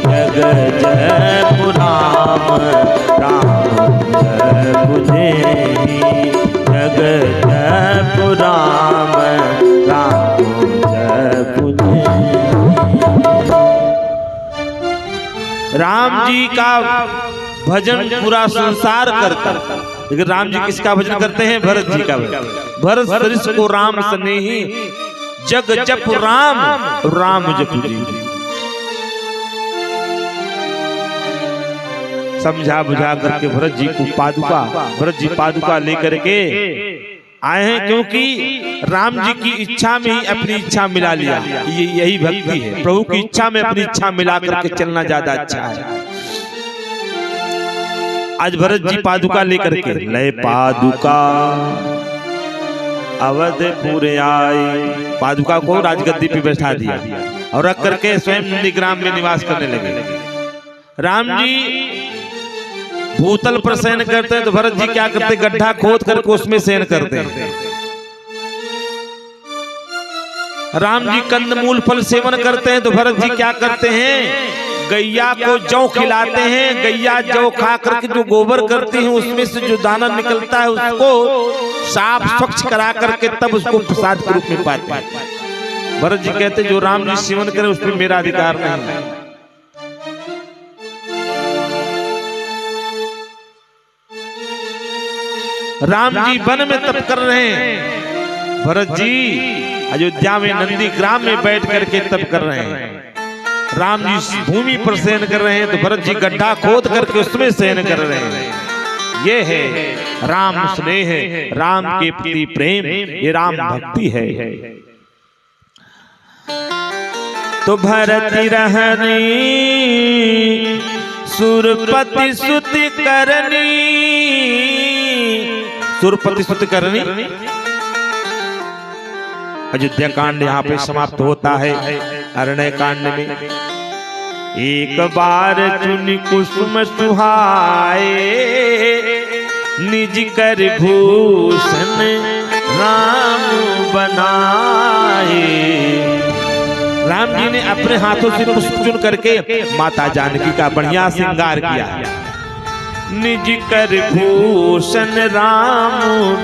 जग जप राम राम जप जेहि जग जप राम राम जप जेहि। राम जी का भजन पूरा संसार करता, लेकिन राम जी किसका भजन करते हैं? भरत जी का भजन। भरत सरिस को राम स्नेही जग जप राम राम जप जी। समझा बुझा करके भरत जी को भरत जी पादुका लेकर के आए हैं, क्योंकि राम जी की इच्छा में ही अपनी इच्छा मिला लिया। यही भक्ति है, प्रभु की इच्छा में अपनी इच्छा मिला करके चलना ज्यादा अच्छा है। आज भरत जी पादुका लेकर के लय पादुका अवधपुर आए, पादुका को राजगद्दी पे बैठा दिया और रख करके स्वयं नंदीग्राम में निवास करने लगे। राम जी भूतल पर शयन करते हैं तो भरत जी क्या करते? गड्ढा खोद करके उसमें शयन करते हैं। राम जी कंदमूल फल सेवन करते हैं तो भरत जी क्या करते हैं? गैया को जौ खिलाते हैं। गैया जौ खा करके जो गोबर करती है उसमें से जो दाना निकलता है उसको साफ स्वच्छ करा करके तब उसको प्रसाद के रूप में पाते हैं। भरत जी कहते जो राम जी सेवन करे उस पर मेरा अधिकार नहीं है। राम जी वन में तप कर रहे हैं, भरत जी अयोध्या में नंदीग्राम में बैठ करके तप कर रहे हैं। राम जी भूमि पर शयन कर रहे हैं तो भरत जी गड्ढा खोद करके उसमें शयन कर रहे हैं। ये है राम स्नेह, राम के प्रति प्रेम, ये राम भक्ति है। तो भरत रहनी सुरपति सुति करनी, सुरपति सुति करनी। अयोध्या कांड यहाँ पे समाप्त होता है। अरण्य कांड में एक बार चुनि कुसुम सुहाए, निज कर भूषण राम बनाए। राम जी ने अपने हाथों से पुष्प चुन करके माता जानकी का बढ़िया श्रृंगार किया। निज कर भूषण राम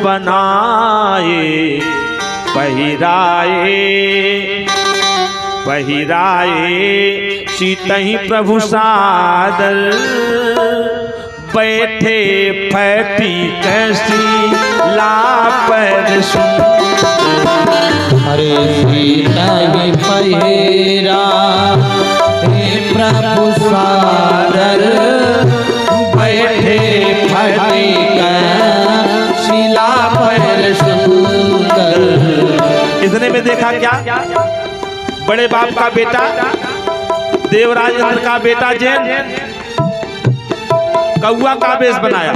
बनाए, पहिराए सीतहि प्रभु सादर, बैठे फैटी कैसी लापर हरे सीतहि पहिरा प्रभु सादर, बैठे फैटी कैसी लापर सुंदर। इतने में देखा क्या? बड़े बाप का बेटा देवराज इंद्र का बेटा जैन कौआ का वेश बनाया।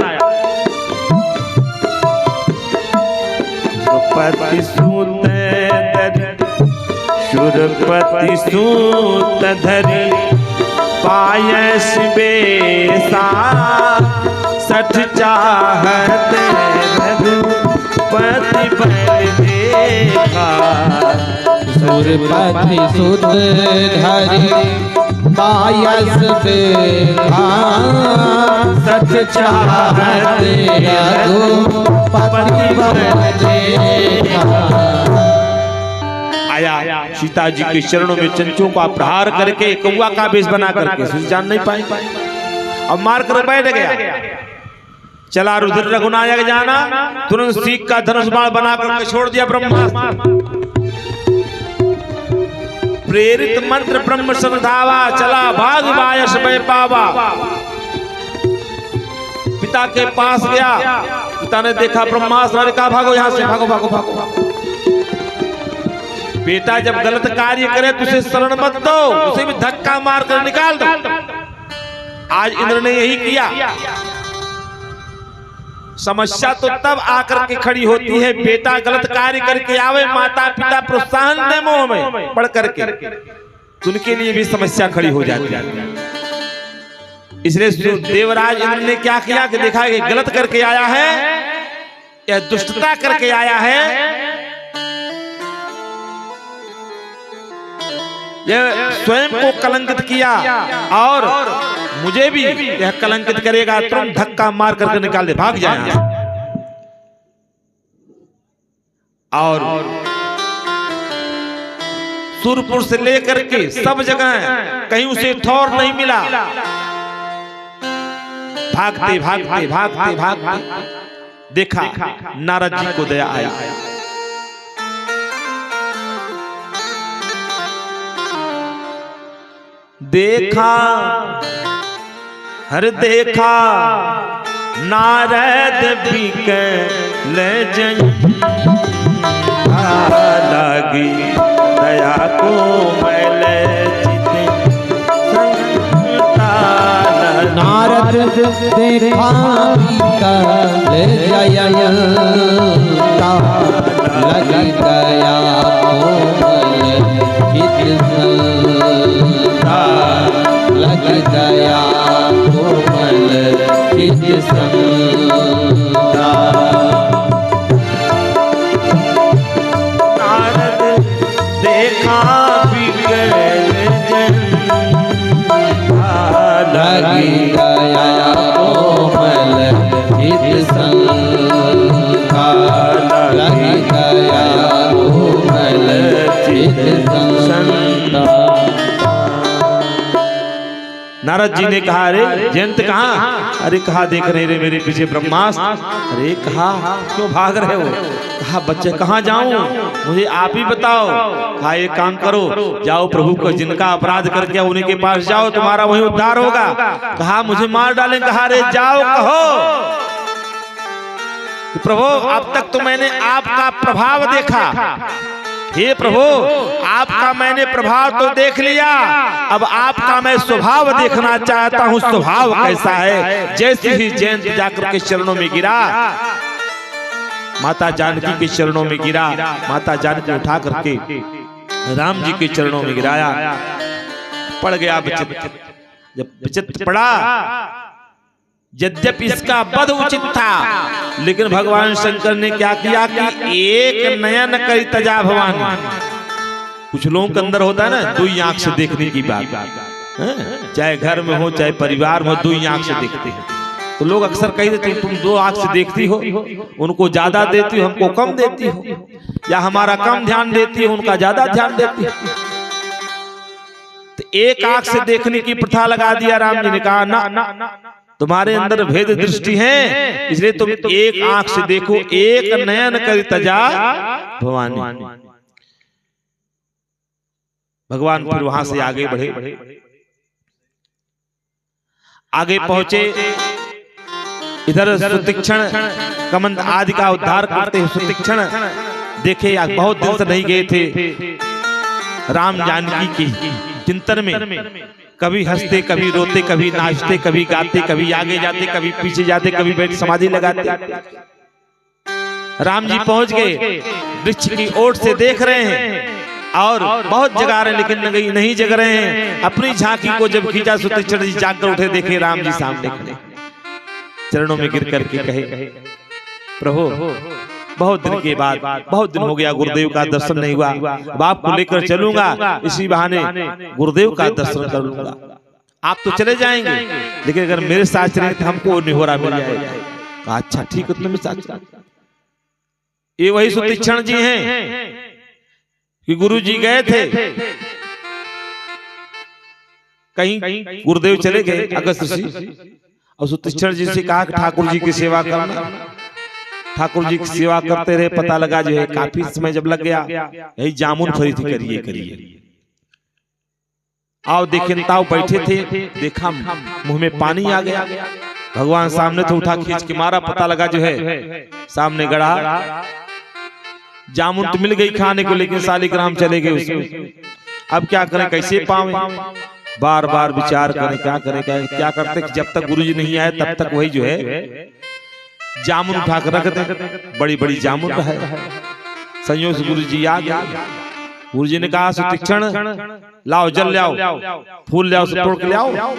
सुरपति सूत धरि पायस बेसा, सठ चाहत रघुपति बल देखा। सुरपति सुत धरि पायस बेसा, सठ चाहत रघुपति बल देखा। आया सीता जी के चरणों में चंचों का प्रहार करके कौआ का वेश बना करके जान नहीं पाए, अब मार कर बैठ गया। चला रुद्र रघुनायक जाना, तुरंत सीख का धनुष बाण बना करके छोड़ दिया ब्रह्मास्त्र। प्रेरित मंत्र ब्रह्म श्रद्धावा, चला भाग बायस भय पावा। पिता के पास गया, पिता ने देखा ब्रह्मास्त्र, ने कहा भागो यहाँ से, भागो भागो भागो भागो। बेटा जब गलत कार्य करे तो उसे शरण मत दो, उसे भी धक्का मार कर निकाल दो। आज इंद्र ने यही किया। समस्या तो तब आकर के खड़ी होती है, बेटा गलत कार्य करके आवे, माता पिता प्रोत्साहन दे मोह में पढ़ करके, तो उनके लिए भी समस्या खड़ी हो जाती है। इसलिए देवराज इंद्र ने क्या किया कि देखा कि गलत करके आया है या दुष्टता करके आया है, यह स्वयं को कलंकित किया और मुझे भी यह कलंकित करेगा, तुरंत धक्का मार करके निकाल दे, भाग जाए। और सुरपुर से लेकर के सब जगह कहीं उसे ठौर नहीं मिला, भागते भागते भागते भागते देखा नारद जी को दया आई। देखा हर देखा नारद बिकल लगी दया को मैल नारद देखा बिकल लगी दया को लगी दया कोमल चित संता। नारद देखा बिकल लगी दया कोमल चित संता। लगी दया कोमल चित संता। नारद जी ने कहा, अरे जयंत कहाँ? अरे कहा देख रहे रे मेरे पीछे ब्रह्मास्त्र। अरे कहा क्यों भाग रहे हो? कहा बच्चे कहाँ जाऊं, मुझे आप ही बताओ। कहा एक काम करो, जाओ प्रभु को जिनका अपराध करके उन्हीं के पास जाओ, तुम्हारा वहीं उद्धार होगा। कहा मुझे मार डालें। कहा अरे जाओ कहो प्रभु अब तक तो मैंने आपका प्रभाव देखा, हे प्रभु आपका मैंने प्रभाव तो देख लिया, अब आपका मैं स्वभाव देखना चाहता हूँ, स्वभाव कैसा है। जैसे ही जयंत जाकर के चरणों में गिरा, माता जानकी के चरणों में गिरा, माता जानकी उठा करके राम जी के चरणों में गिराया, पड़ गया विचित्र। जब विचित्र पड़ा, यद्यपि इसका वध उचित था, लेकिन भगवान शंकर ने क्या किया कि एक नयन करी तजा भवानी। कुछ लोगों के अंदर होता है ना दुई आंख से देखने की बात, चाहे घर में हो चाहे परिवार में, दुई आंख से देखते हैं। तो लोग अक्सर कह देते तुम दो आंख से देखती हो, उनको ज्यादा देती हो, हमको कम देती हो, या हमारा कम ध्यान देती हो, उनका ज्यादा ध्यान देती हो। तो एक आंख से देखने की प्रथा लगा दिया। राम जी ने कहा ना, तुम्हारे अंदर भेद दृष्टि है, इसलिए तुम एक आंख से देखो, एक नयन करी तजा भवानी। भगवान फिर वहां से आगे बढ़े, आगे पहुंचे, इधर सुतीक्षण कमंद आदि का उद्धार करते हुए सुतीक्षण देखे, बहुत दिन से नहीं गए थे राम जानकी की चिंतन में। कभी हंसते, कभी रोते, कभी नाचते, कभी गाते, कभी आगे जाते, कभी पीछे जाते, कभी बैठ समाधि लगाते। राम जी पहुंच गए, वृक्ष की ओर से देख रहे हैं और बहुत जगा रहे हैं, लेकिन नहीं जग रहे हैं। अपनी झांकी को जब खींचा, सुतीक्षण जी जाकर उठे, देखे राम जी सामने खड़े, चरणों में गिर करके कहे प्रभु बहुत दिन के बाद, बहुत दिन हो गया गुरुदेव का दर्शन नहीं हुआ, अब आपको लेकर चलूंगा, इसी बहाने गुरुदेव का दर्शन कर लूंगा। आप तो चले जाएंगे, लेकिन अगर मेरे साथ चले तो हमको निहोरा मिल जाएगा। अच्छा ठीक है, तुम साथ। ये वही सुतीक्षण जी हैं कि गुरु जी गए थे कहीं, गुरुदेव चले गए अगस्त ऋषि, और सुतीक्षण जी से कहा ठाकुर जी की सेवा करना। ठाकुर जी की सेवा करते रहे, पता लगा जो है काफी समय जब लग गया, यही जामुन फरी थी, करिए करिए आओ देखें, ताऊ बैठे थे, देखा मुंह में पानी आ गया। भगवान सामने तो उठा खींच के मारा, पता लगा जो है सामने गड़ा। जामुन तो मिल गई खाने को, लेकिन सालिग्राम चले गए उसमें। अब क्या करें, कैसे पावे? बार बार विचार करें, क्या करें, क्या करते। जब तक गुरु जी नहीं आए तब तक वही जो है जामुन उठा कर रख दे, बड़ी बड़ी जामुन है। संयोग से गुरु जी आ गए, गुरु जी ने कहा सुतीक्षण लाओ जल ले आओ, फूल ले आओ, सब तोड़ के ले आओ,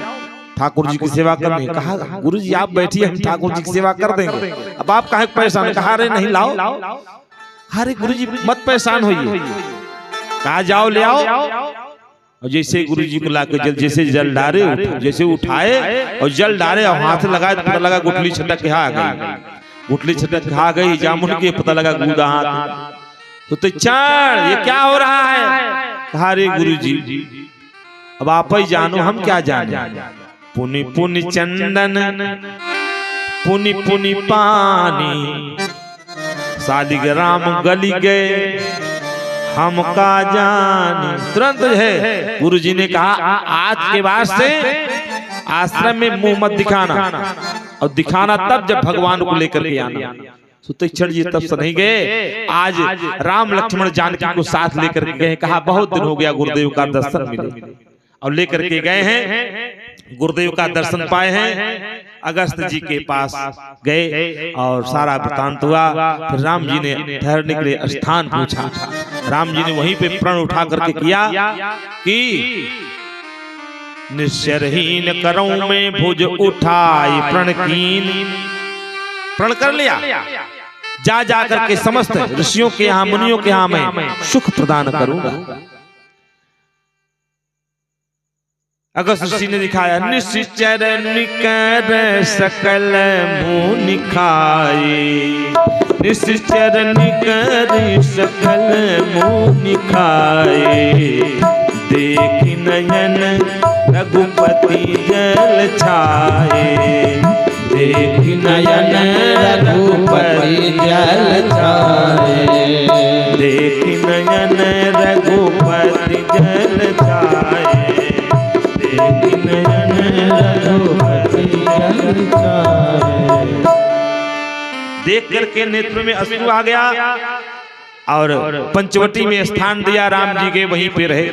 ठाकुर जी की सेवा करनी। कहा गुरु जी आप बैठिए, हम ठाकुर जी की सेवा कर देंगे, अब आप काहे परेशान। कहा अरे नहीं लाओ। अरे गुरु जी मत परेशान होइए। कहा जाओ ले आओ। और जैसे गुरु जी को लाके जल, जैसे जल डाले, जैसे उठाए और जल डाले और हाथ लगाए तो पता लगा गुठली छटक के आ गई। गुठली छटक के आ गई जामुन के, पता लगा गुदा हाथ। तो चार ये क्या हो रहा है। कहा रे गुरु जी अब आप ही जानो, हम क्या जाने। पुनि पुनि चंदन पुनि पुनि पानी, शालिग्राम गली गए हम का जानी। तुरंत है गुरु जी ने कहा आज के बाद से आश्रम में मुंह मत दिखाना, और दिखाना तब जब भगवान को लेकर के आना। सुतीक्षण जी तब से नहीं गए। आज राम लक्ष्मण जानकी को साथ लेकर के गए। कहा बहुत दिन हो गया गुरुदेव का दर्शन मिले, और लेकर के गए हैं। गुरुदेव का दर्शन पाए हैं। अगस्त जी के पास गए और सारा वृतांत हुआ। फिर राम जी ने ठहरने के लिए स्थान पूछा। राम जी ने वहीं पे प्रण उठा करके किया कि निश्चरहीन करऊं में भुज उठाई प्रण कीन। प्रण कर लिया, जा जा करके समस्त ऋषियों के यहाँ मुनियों के यहाँ मैं सुख प्रदान करूंगा। अगस्त ऋषि ने दिखाया निश्चर निकर सकल मुनि खाए, निश्चर निकर सकल मुनि खाए। देख नयन रघुपति जल छाए, देख नयन रघुपति जल छाए, देख नयन रघुपति जल छाए, देख नयन रघुपति जल छाए। देख करके नेत्र में अश्रु आ गया और पंचवटी में स्थान दिया राम जी के। वहीं पे रहे।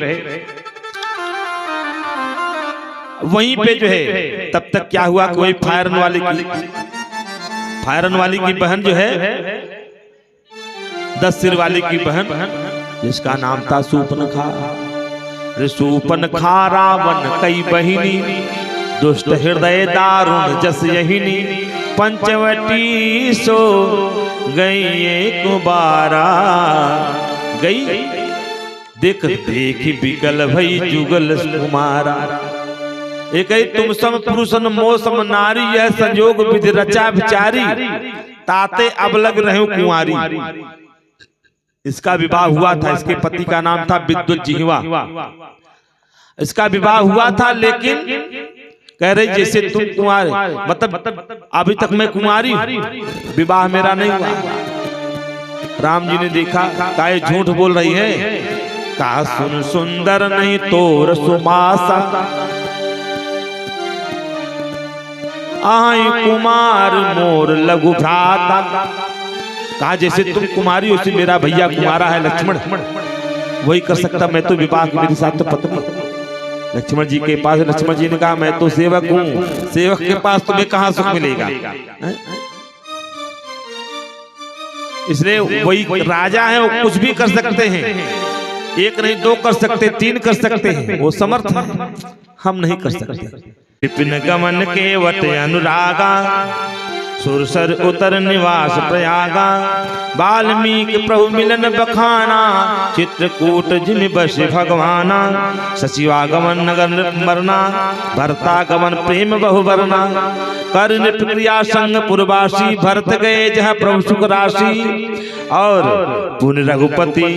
वहीं पे जो है तब तक क्या हुआ कि वही फायरन वाली की बहन जो है 10 सिर वाली की बहन, जिसका नाम था सूर्पनखा। सूर्पनखा रावण कई बहिनी, दुष्ट हृदय दारुण जस यहिनी। पंचवटी सो गई एक बारा, गई देख देखी बिकल भई जुगल कुमारा। एक तुम सम पुरुषन मोसम नारी, यह संयोग विधि रचा विचारी। ताते अब लग रहे कुंवारी। इसका विवाह हुआ था, इसके पति का नाम था विद्युत जिह्वा। इसका विवाह हुआ था, लेकिन कह रही जैसे तुम कुंवारी, मतलब अभी तक मैं कुंवारी, विवाह मेरा नहीं हुआ। राम जी ने देखा काहे झूठ बोल रही है। कहा सुन सुंदर नहीं तोर सुमासा, आई कुमार मोर लघु भ्राता। कहा जैसे तुम कुमारी उसी मेरा भैया कुमारा है लक्ष्मण, वही कर सकता। मैं तो विवाह मेरे साथ तो पत्नी लक्ष्मण जी के पास। लक्ष्मण जी ने कहा मैं तो सेवक हूँ, सेवक के पास तुम्हें कहाँ सुख मिलेगा। इसलिए वही राजा है, वो कुछ भी कर सकते हैं। एक नहीं 2 कर सकते, 3 कर सकते हैं, वो समर्थ है, हम नहीं कर सकते। विपिन गमन के वट अनुरागा, सुरसर उतर निवास प्रयागा। वाल्मीकि प्रभु मिलन बखाना, चित्रकूट जिन बस भगवाना। सचिवागमन नगर मरना, भरतागमन प्रेम बहुवरना। कर नृप क्रिया संग पुरवासी, भरत गए जहाँ प्रभु सुख राशि। और पुन रघुपति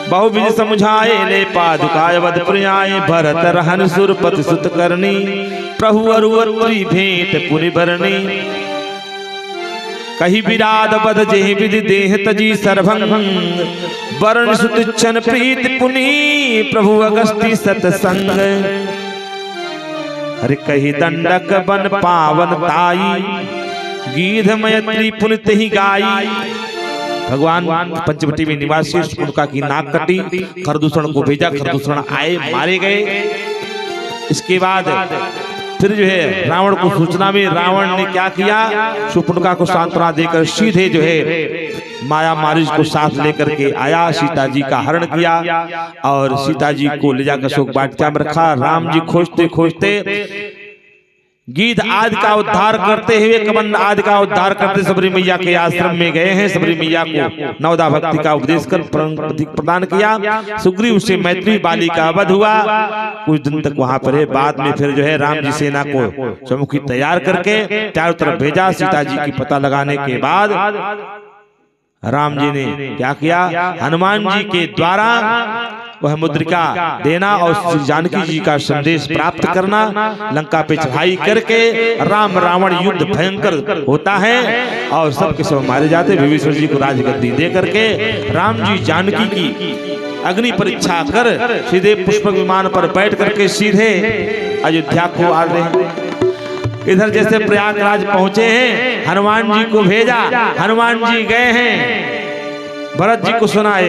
बहुविध समझाए, ले पादुकाय वध प्रियाए। भरत रहन सुरपति सुत करनी, प्रभु अरुवत्री भेंट पुनि भरनी। कही विराद बध जेहि विधि देह तजी सर्वंग। वरण सुतिच्छन प्रीत पुनि, प्रभु अगस्ती सतसंग। हरि कही दंडक बन पावन ताई, गीध मैत्री पुनित ही गाई। भगवान पंचवटी में निवासी उनका की नाक कटी, खरदूषण को भेजा, खरदूषण आए, मारे गए। इसके बाद फिर जो है रावण को सूचना में रावण ने क्या किया, शूर्पणखा को सांत्वना देकर सीधे जो है माया मारीच को साथ लेकर के आया, सीता जी का हरण किया और सीता जी को ले जाकर शोक वाटिका में रखा। राम जी खोजते खोजते गीध आदि का उद्धार करते हुए, कमंड आदि का उद्धार करते सबरी मैया के आश्रम में गए हैं। सबरी मैया को नवदा भक्ति का उपदेश कर प्रदान किया। सुग्रीव से मैत्री बाली का वध हुआ। कुछ दिन तक वहां पर है। बाद में फिर जो है राम जी सेना को चौमुखी तैयार करके चारों तरफ भेजा। सीता जी की पता लगाने के बाद राम जी ने क्या किया, हनुमान जी के द्वारा वह मुद्रिका देना और श्री जानकी जी का संदेश प्राप्त करना। लंका पे चढ़ाई करके राम रावण युद्ध भयंकर होता है और सब के सब मारे जाते। विभीषण जी को राजगद्दी दे करके राम जी जानकी की अग्नि परीक्षा कर सीधे पुष्पक विमान पर बैठ करके सीधे अयोध्या को आ रहे हैं। इधर जैसे प्रयागराज पहुंचे हैं, हनुमान जी को भेजा। हनुमान जी गए हैं, भरत जी को सुनाए,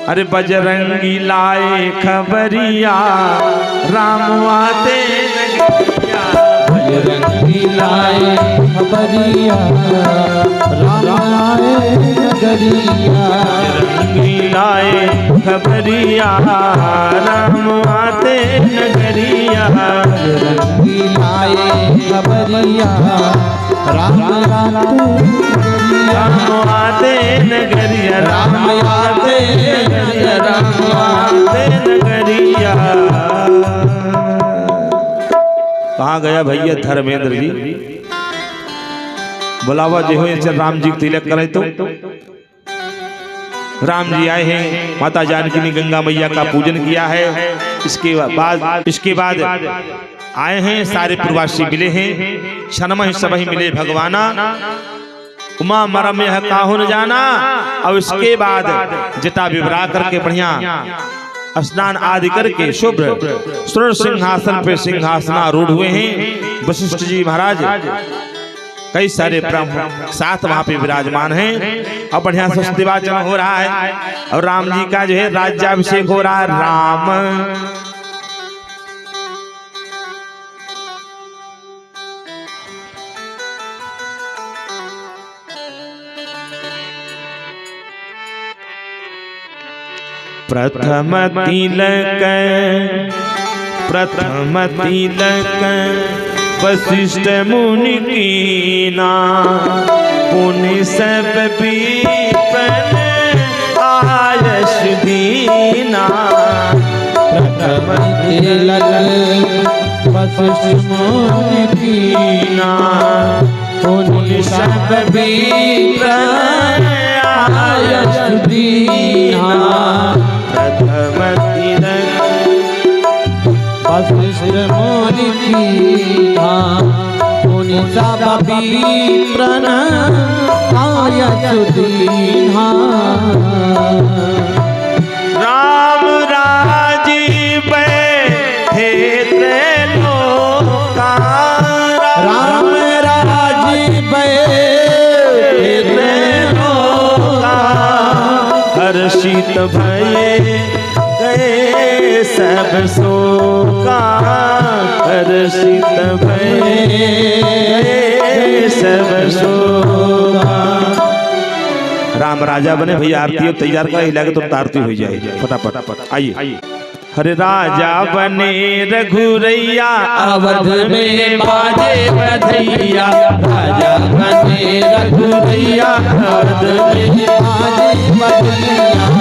अरे बजरंगी लाए खबरिया, राम आते नगरिया। बजरंगी लाए खबरिया, राम आए नगरिया। बजरंगी लाए खबरिया, राम आते नगरिया। बजरंगी लाए खबरिया, राम आते नगरिया। राम आते नगरिया, राम आते नगरिया। कहाँ गया भैया धर्मेंद्र जी? बुलावा जो हो राम जी तिलक करे तो राम जी आए हैं। माता जानकी ने गंगा मैया का पूजन किया है। इसके बाद आए हैं सारे प्रवासी मिले हैं। क्षणमहि सबहि मिले भगवाना, उमा मरम यह काहू न जाना। और इसके बाद जटा विवरा करके बढ़िया स्नान आदि करके शुभ्र स्वर्ण सिंहासन पे सिंहासनारूढ़ हुए हैं। वशिष्ठ जी महाराज कई सारे ब्रह्म साथ वहां पे विराजमान हैं और बढ़िया से दिवाचन हो रहा है और राम जी का जो है राज्याभिषेक हो रहा है। राम प्रथम तिलक वशिष्ठ मुनि कीना, पुनि सब विप्रन आयस दीना। प्रथम तिलक वशिष्ठ मुनि कीना, पुनि सब विप्रन आयस दीना। प्रथम तिलक वशिष्ठ मुनि कीना, पुनि सब विप्रन आयस दीना। राम राजीव बैठे त्रैलोका, राम राजीव बैठे त्रैलोका। हर्षित भये गए सब शोका, हर्षित भये गए सब शोका। राम राजा बने भैया, आरती तैयार कर हिला के तुम आरती हो जाए फटाफट। आइए। हरे राजा बने रघुरैया, अवध में बाजे बधैया। राजा बने रघुरैया, अवध में बाजे बधैया।